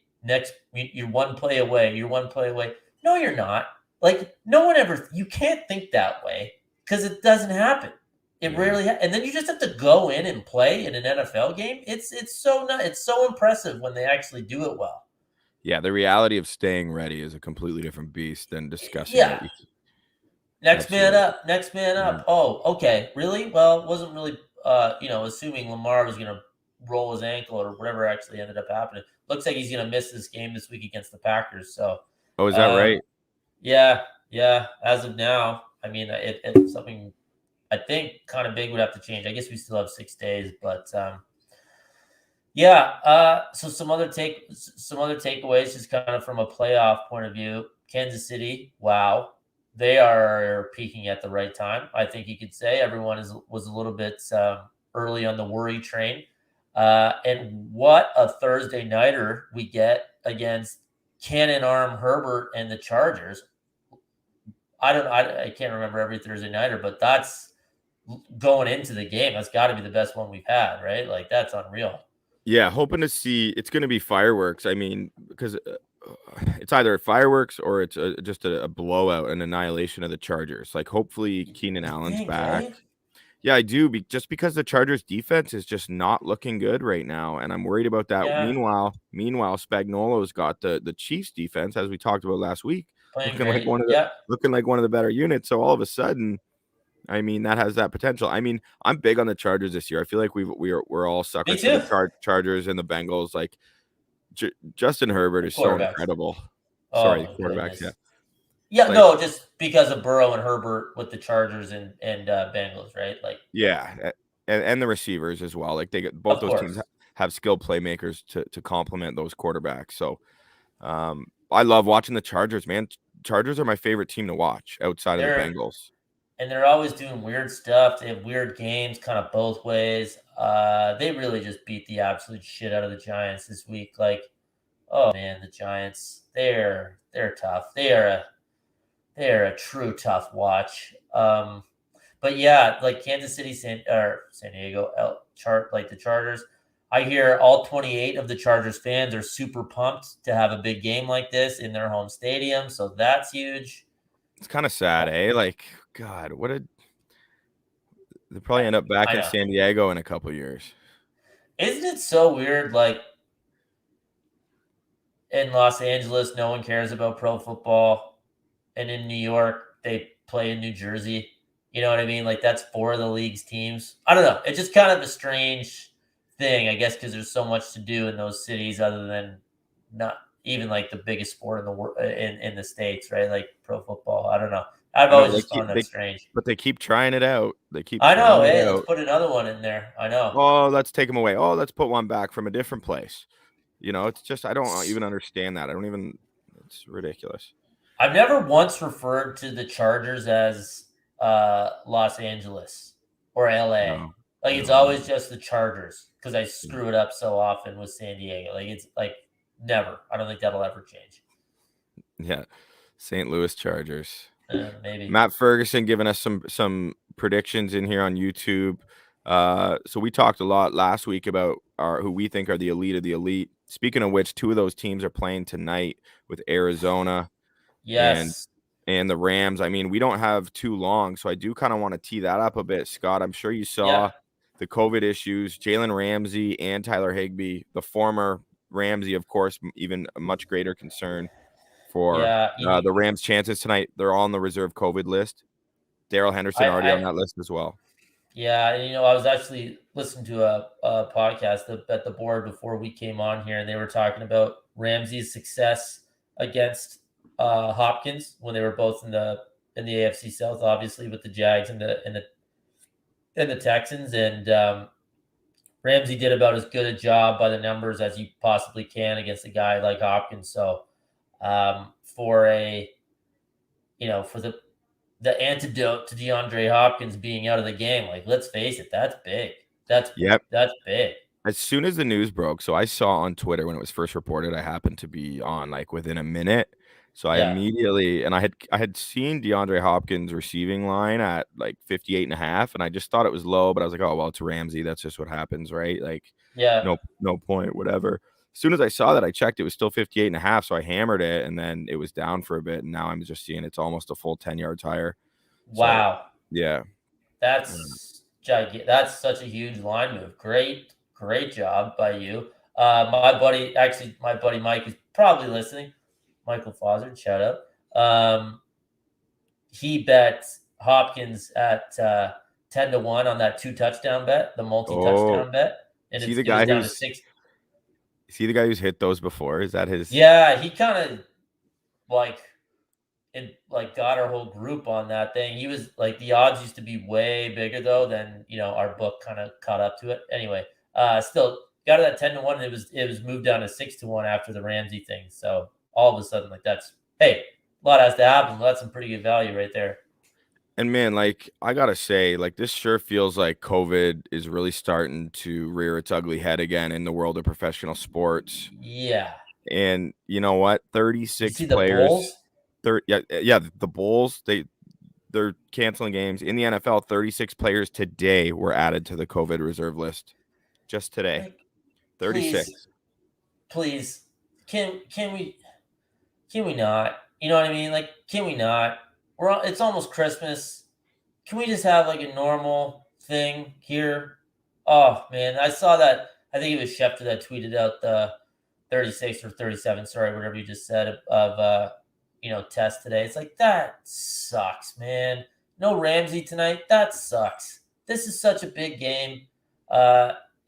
You're one play away. You're one play away. No, you're not. Like no one ever. You can't think that way because it doesn't happen. It rarely. And then you just have to go in and play in an NFL game. It's so impressive when they actually do it well. Yeah, the reality of staying ready is a completely different beast than discussing Yeah. it. Next man Absolutely. up. Next man up. Yeah. Oh, okay. Really? Well, wasn't really. Assuming Lamar was going to roll his ankle or whatever actually ended up happening. Looks like he's going to miss this game this week against the Packers. So, Oh, is that right? yeah. As of now, I mean, it's something I think kind of big would have to change. I guess we still have 6 days, but yeah. So some other takeaways, just kind of from a playoff point of view. Kansas City, wow, they are peaking at the right time. I think you could say everyone was a little bit early on the worry train. And what a Thursday nighter we get against Cannon Arm Herbert and the Chargers. I can't remember every Thursday nighter, but that's going into the game. That's got to be the best one we've had, right? Like that's unreal. Yeah, hoping to see. It's going to be fireworks. I mean, because it's either fireworks or it's just a blowout, an annihilation of the Chargers. Like, hopefully, Keenan You Allen's think, back. eh? Yeah, I do. Just because the Chargers' defense is just not looking good right now, and I'm worried about that. Yeah, Meanwhile, Spagnuolo's got the Chiefs' defense, as we talked about last week, playing looking like great. one of the Yeah, better units. So all of a sudden, I mean, that has that potential. I mean, I'm big on the Chargers this year. I feel like we're all me suckers for too. the Chargers and the Bengals. Like Justin Herbert The is so quarterbacks. incredible. Oh Sorry, the my quarterbacks. Yeah, goodness. Yeah, like no, just because of Burrow and Herbert with the Chargers and Bengals, right? Like, yeah, and the receivers as well. Like they get both of those teams course, have skilled playmakers to complement those quarterbacks. So I love watching the Chargers, man. Chargers are my favorite team to watch outside of the they're Bengals. and they're always doing weird stuff. They have weird games, kind of both ways. They really just beat the absolute shit out of the Giants this week. Like, oh man, the Giants, they're tough. They are a true tough watch. But yeah, like Kansas City, San Diego, like the Chargers. I hear all 28 of the Chargers fans are super pumped to have a big game like this in their home stadium. So that's huge. It's kind of sad, eh? Like, God, they'll probably end up back I in know. San Diego in a couple years. Isn't it so weird? Like in Los Angeles, no one cares about pro football, and in New York, they play in New Jersey. You know what I mean? Like that's 4 of the league's teams. I don't know. It's just kind of a strange thing, I guess, because there's so much to do in those cities other than not even like the biggest sport in the world in the States, right? Like pro football. I don't know. I've I know always they just keep found that strange. but they keep trying it out. They keep I know. trying it Hey, let's out. put another one in there. I know. Oh, let's take them away. Oh, let's put one back from a different place. It's just I don't even understand that. It's ridiculous. I've never once referred to the Chargers as Los Angeles or LA. No. Like it's No. always just the Chargers because I screw it up so often with San Diego. Like it's like never. I don't think that'll ever change. Yeah. St. Louis Chargers. Maybe. Matt Ferguson giving us some predictions in here on YouTube. So we talked a lot last week about who we think are the elite of the elite. Speaking of which, 2 of those teams are playing tonight with Arizona and Yes. the Rams. I mean, we don't have too long, so I do kind of want to tee that up a bit, Scott. I'm sure you saw the COVID issues. Jalen Ramsey and Tyler Higbee, the former Ramsey, of course, even a much greater concern for the Rams' chances tonight. They're on the reserve COVID list. Darrell Henderson already on that list as well. Yeah, I was actually listening to a podcast at the board before we came on here, and they were talking about Ramsey's success against Hopkins when they were both in the AFC South, obviously with the Jags and the Texans, and Ramsey did about as good a job by the numbers as you possibly can against a guy like Hopkins. So for the antidote to DeAndre Hopkins being out of the game, like let's face it, that's big. That's Yep. that's big. As soon as the news broke, so I saw on Twitter when it was first reported, I happened to be on like within a minute. So I Yeah. immediately, and I had seen DeAndre Hopkins receiving line at like 58.5, and I just thought it was low, but I was like, oh well, it's Ramsey. That's just what happens, right? Like, Yeah. no point, whatever. As soon as I saw that, I checked, it was still 58.5, so I hammered it, and then it was down for a bit, and now I'm just seeing it's almost a full 10 yards higher. So Wow. yeah. That's gigantic. That's such a huge line move. Great job by you. My buddy Mike is probably listening. Michael Foster, shout out. He bet Hopkins at 10-1 on that 2-touchdown bet, the multi-touchdown bet, and Is he the it was guy down to who's 6. is he the guy who's hit those before? Is that his? Yeah, he kind of like got our whole group on that thing. He was like, the odds used to be way bigger though than our book kind of caught up to it. Anyway, still got it at 10-1. And it was moved down to 6-1 after the Ramsey thing. So all of a sudden, like a lot has to happen. Well, that's some pretty good value right there. And man, like I gotta say, like this sure feels like COVID is really starting to rear its ugly head again in the world of professional sports. Yeah. And you know what? You 36 see the players. Bulls? The Bulls, they're canceling games. In the NFL, 36 players today were added to the COVID reserve list. Just today. Like, 36. please, can we not? You know what I mean? Like, can we not? It's almost Christmas. Can we just have like a normal thing here? Oh man, I saw that. I think it was Schefter that tweeted out the 36 or 37, sorry, whatever you just said of test today. It's like, that sucks, man. No Ramsey tonight. That sucks. This is such a big game.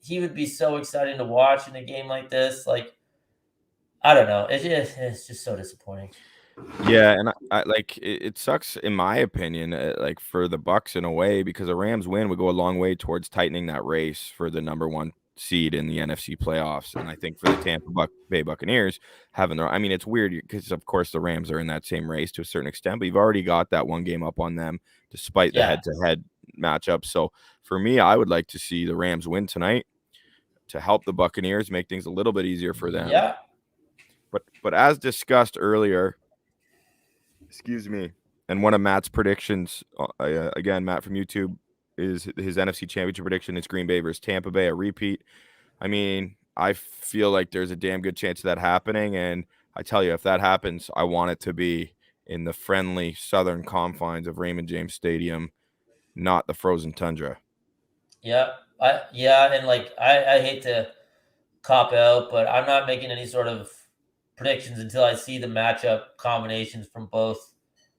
He would be so exciting to watch in a game like this. Like, I don't know. It's just so disappointing. Yeah, and I like it sucks in my opinion, like for the Bucs in a way, because a Rams win would go a long way towards tightening that race for the number 1 seed in the NFC playoffs. And I think for the Bay Buccaneers having I mean, it's weird because of course the Rams are in that same race to a certain extent, but you've already got that one game up on them despite the head-to-head matchup. So for me, I would like to see the Rams win tonight to help the Buccaneers make things a little bit easier for them. Yeah. But as discussed earlier, excuse me, and one of Matt's predictions, again, Matt from YouTube, is his NFC Championship prediction is Green Bay versus Tampa Bay, a repeat. I mean, I feel like there's a damn good chance of that happening, and I tell you, if that happens, I want it to be in the friendly southern confines of Raymond James Stadium, not the frozen tundra. Yeah, and like I hate to cop out, but I'm not making any sort of predictions until I see the matchup combinations from both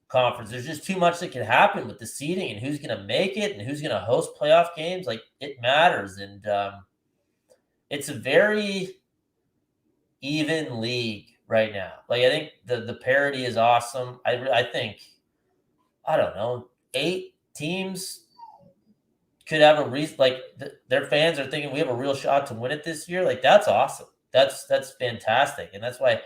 conferences. There's just too much that can happen with the seeding and who's going to make it and who's going to host playoff games. Like, it matters, and it's a very even league right now. Like, I think the parity is awesome. I think, I don't know, 8 teams could have a reason. Like, their fans are thinking we have a real shot to win it this year. Like, that's awesome. That's fantastic, and that's why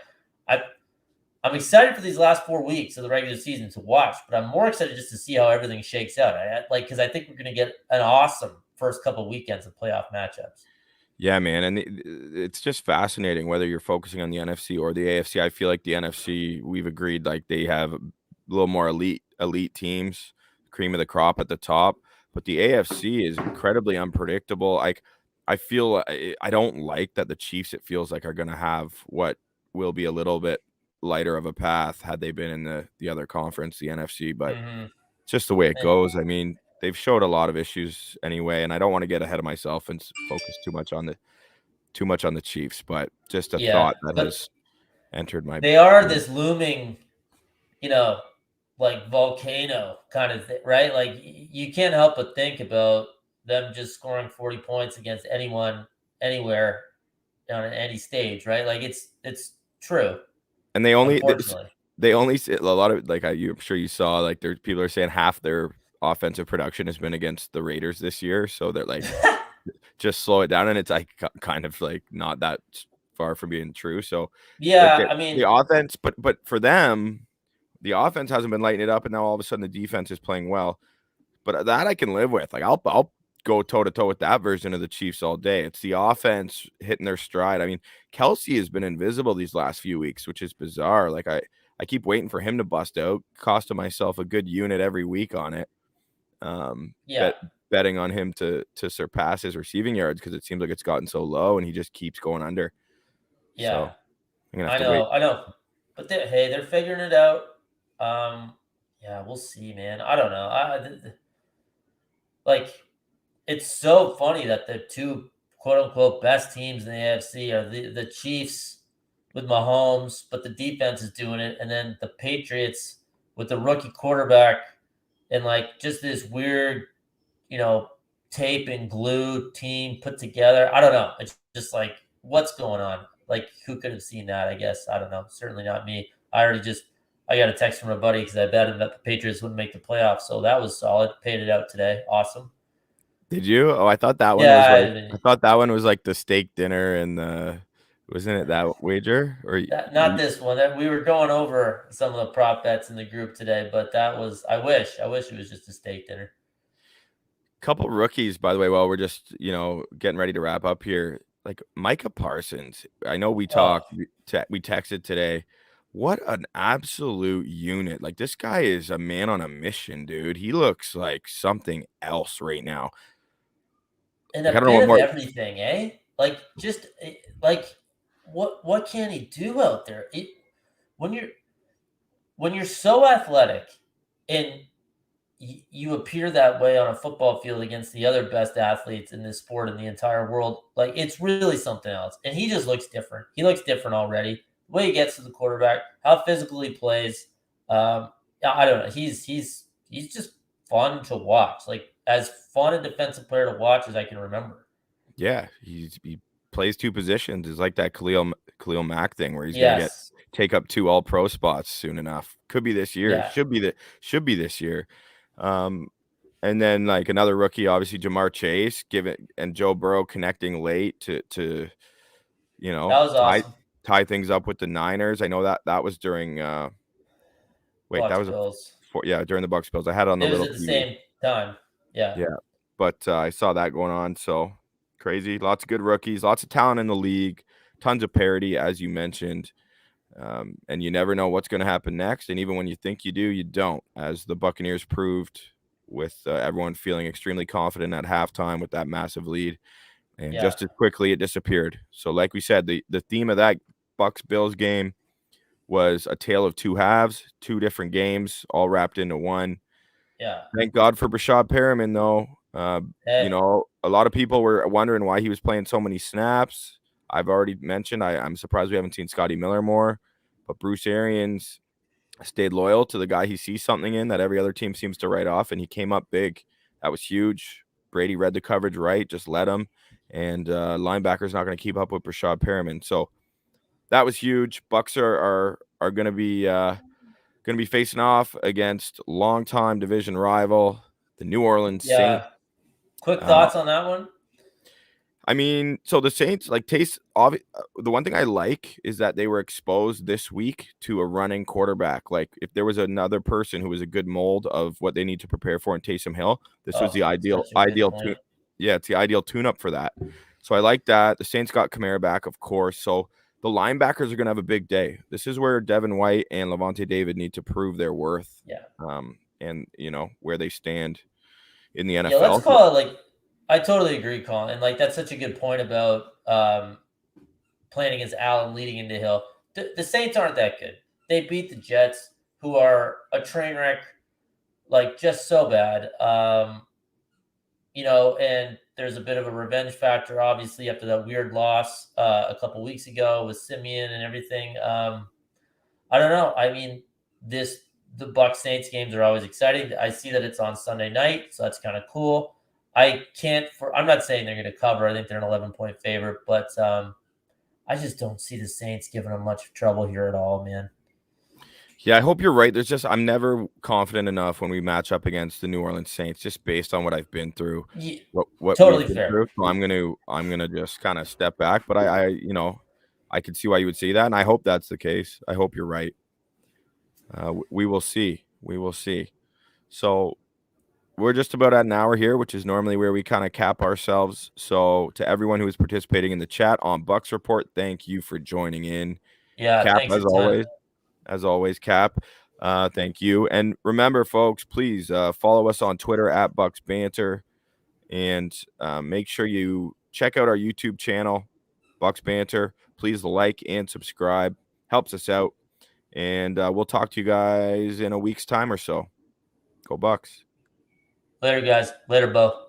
I'm excited for these last 4 weeks of the regular season to watch. But I'm more excited just to see how everything shakes out. Because I think we're going to get an awesome first couple of weekends of playoff matchups. Yeah, man, and it's just fascinating whether you're focusing on the NFC or the AFC. I feel like the NFC, we've agreed, like they have a little more elite teams, cream of the crop at the top. But the AFC is incredibly unpredictable. Like, I feel I don't like that the Chiefs, it feels like, are going to have what will be a little bit lighter of a path had they been in the other conference, the NFC. But it's just the way it goes. I mean, they've showed a lot of issues anyway, and I don't want to get ahead of myself and focus too much on the Chiefs. But just a thought that has entered my. They are this looming, like volcano kind of thing, right? Like, you can't help but think about them just scoring 40 points against anyone, anywhere, on any stage, right? Like, it's true. And they only a lot of, like, I'm sure you saw, like, people are saying half their offensive production has been against the Raiders this year. So they're like, just slow it down, and it's like kind of like not that far from being true. So like Yeah, I mean, the offense, but for them, the offense hasn't been lighting it up, and now all of a sudden the defense is playing well. But that I can live with. Like I'll go toe to toe with that version of the Chiefs all day. It's the offense hitting their stride. I mean, Kelsey has been invisible these last few weeks, which is bizarre. Like I keep waiting for him to bust out, costing myself a good unit every week on it. yeah, Betting on him to surpass his receiving yards because it seems like it's gotten so low and he just keeps going under. yeah. So I'm gonna have I to wait. know, I know. But hey, they're figuring it out. Yeah, we'll see, man. I don't know. Like it's so funny that the two quote unquote best teams in the AFC are the Chiefs with Mahomes, but the defense is doing it, and then the Patriots with the rookie quarterback and like just this weird, you know, tape and glue team put together. I don't know. It's just like what's going on? Like who could have seen that? I guess I don't know. Certainly not me. I got a text from a buddy because I bet him that the Patriots wouldn't make the playoffs, so that was solid. Paid it out today. Awesome. Did you? Oh, I thought that one was like Yeah, the steak dinner and the wasn't it that wager or not this one. We were going over some of the prop bets in the group today, but that was. I wish it was just a steak dinner. couple rookies, by the way, while we're just, getting ready to wrap up here. Like Micah Parsons. I know we Oh, talked, we texted today. What an absolute unit. Like this guy is a man on a mission, dude. He looks like something else right now. and Like I a don't know bit what of more. everything, eh? Like just like what can he do out there? When you're when you're so athletic and you appear that way on a football field against the other best athletes in this sport in the entire world, like it's really something else. And he just looks different. He looks different already. The way he gets to the quarterback, how physical he plays. I don't know. He's just fun to watch. Like as fun a defensive player to watch as I can remember. Yeah, he plays two positions. It's like that Khalil Mack thing where he's gonna Yes. take up two all pro spots soon enough. Could be this year. Yeah. Should be this year. Um, and then like another rookie, obviously Jamar Chase, and Joe Burrow connecting late to That was awesome. tie things up with the Niners. I know that was during wait, that Bucks was Bills. during the Bucs Bills. I had it on the It was little at the TV. same time. Yeah. Yeah, but I saw that going on. So crazy. Lots of good rookies, lots of talent in the league, tons of parity, as you mentioned. And you never know what's going to happen next. And even when you think you do, you don't, as the Buccaneers proved with everyone feeling extremely confident at halftime with that massive lead. And Yeah. just as quickly, it disappeared. So, like we said, the theme of that Bucs Bills game was a tale of two halves, two different games, all wrapped into one. Yeah. Thank God for Brashad Perriman, though. Hey. A lot of people were wondering why he was playing so many snaps. I've already mentioned I'm surprised we haven't seen Scotty Miller more, but Bruce Arians stayed loyal to the guy he sees something in that every other team seems to write off, and he came up big. That was huge. Brady read the coverage right, just let him, and linebacker's not going to keep up with Brashad Perriman. So that was huge. Bucs are going to be facing off against longtime division rival, the New Orleans Saints. Yeah. Quick Uh, thoughts on that one? I mean, so the Saints like the one thing I like is that they were exposed this week to a running quarterback. Like if there was another person who was a good mold of what they need to prepare for in Taysom Hill, this was Oh, the ideal such a good tune. point. Yeah, it's the ideal tune up for that. So I like that. The Saints got Kamara back, of course. So the linebackers are going to have a big day. This is where Devin White and Levante David need to prove their worth, Yeah. and where they stand in the Yeah, let's NFL. call it like I totally agree, Colin. And like that's such a good point about playing against Allen leading into Hill. The Saints aren't that good. They beat the Jets, who are a train wreck, like just so bad. And there's a bit of a revenge factor, obviously, after that weird loss a couple weeks ago with Simeon and everything. I don't know. I mean, the Bucs Saints games are always exciting. I see that it's on Sunday night, so that's kind of cool. I'm not saying they're going to cover. I think they're an 11-point favorite, but I just don't see the Saints giving them much trouble here at all, man. Yeah, I hope you're right. I'm never confident enough when we match up against the New Orleans Saints, just based on what I've been through, Yeah, what we've totally been fair. through. So I'm gonna just kind of step back. But I I could see why you would see that, and I hope that's the case. I hope you're right. We will see. We will see. So we're just about at an hour here, which is normally where we kind of cap ourselves. So to everyone who is participating in the chat on Bucks Report, thank you for joining in. Yeah, Cap, thanks a ton. as always, Cap. Thank you. And remember, folks, please follow us on Twitter at Bucks Banter, and make sure you check out our YouTube channel, Bucks Banter. Please like and subscribe. Helps us out. And we'll talk to you guys in a week's time or so. Go Bucks. Later, guys. Later, Bo.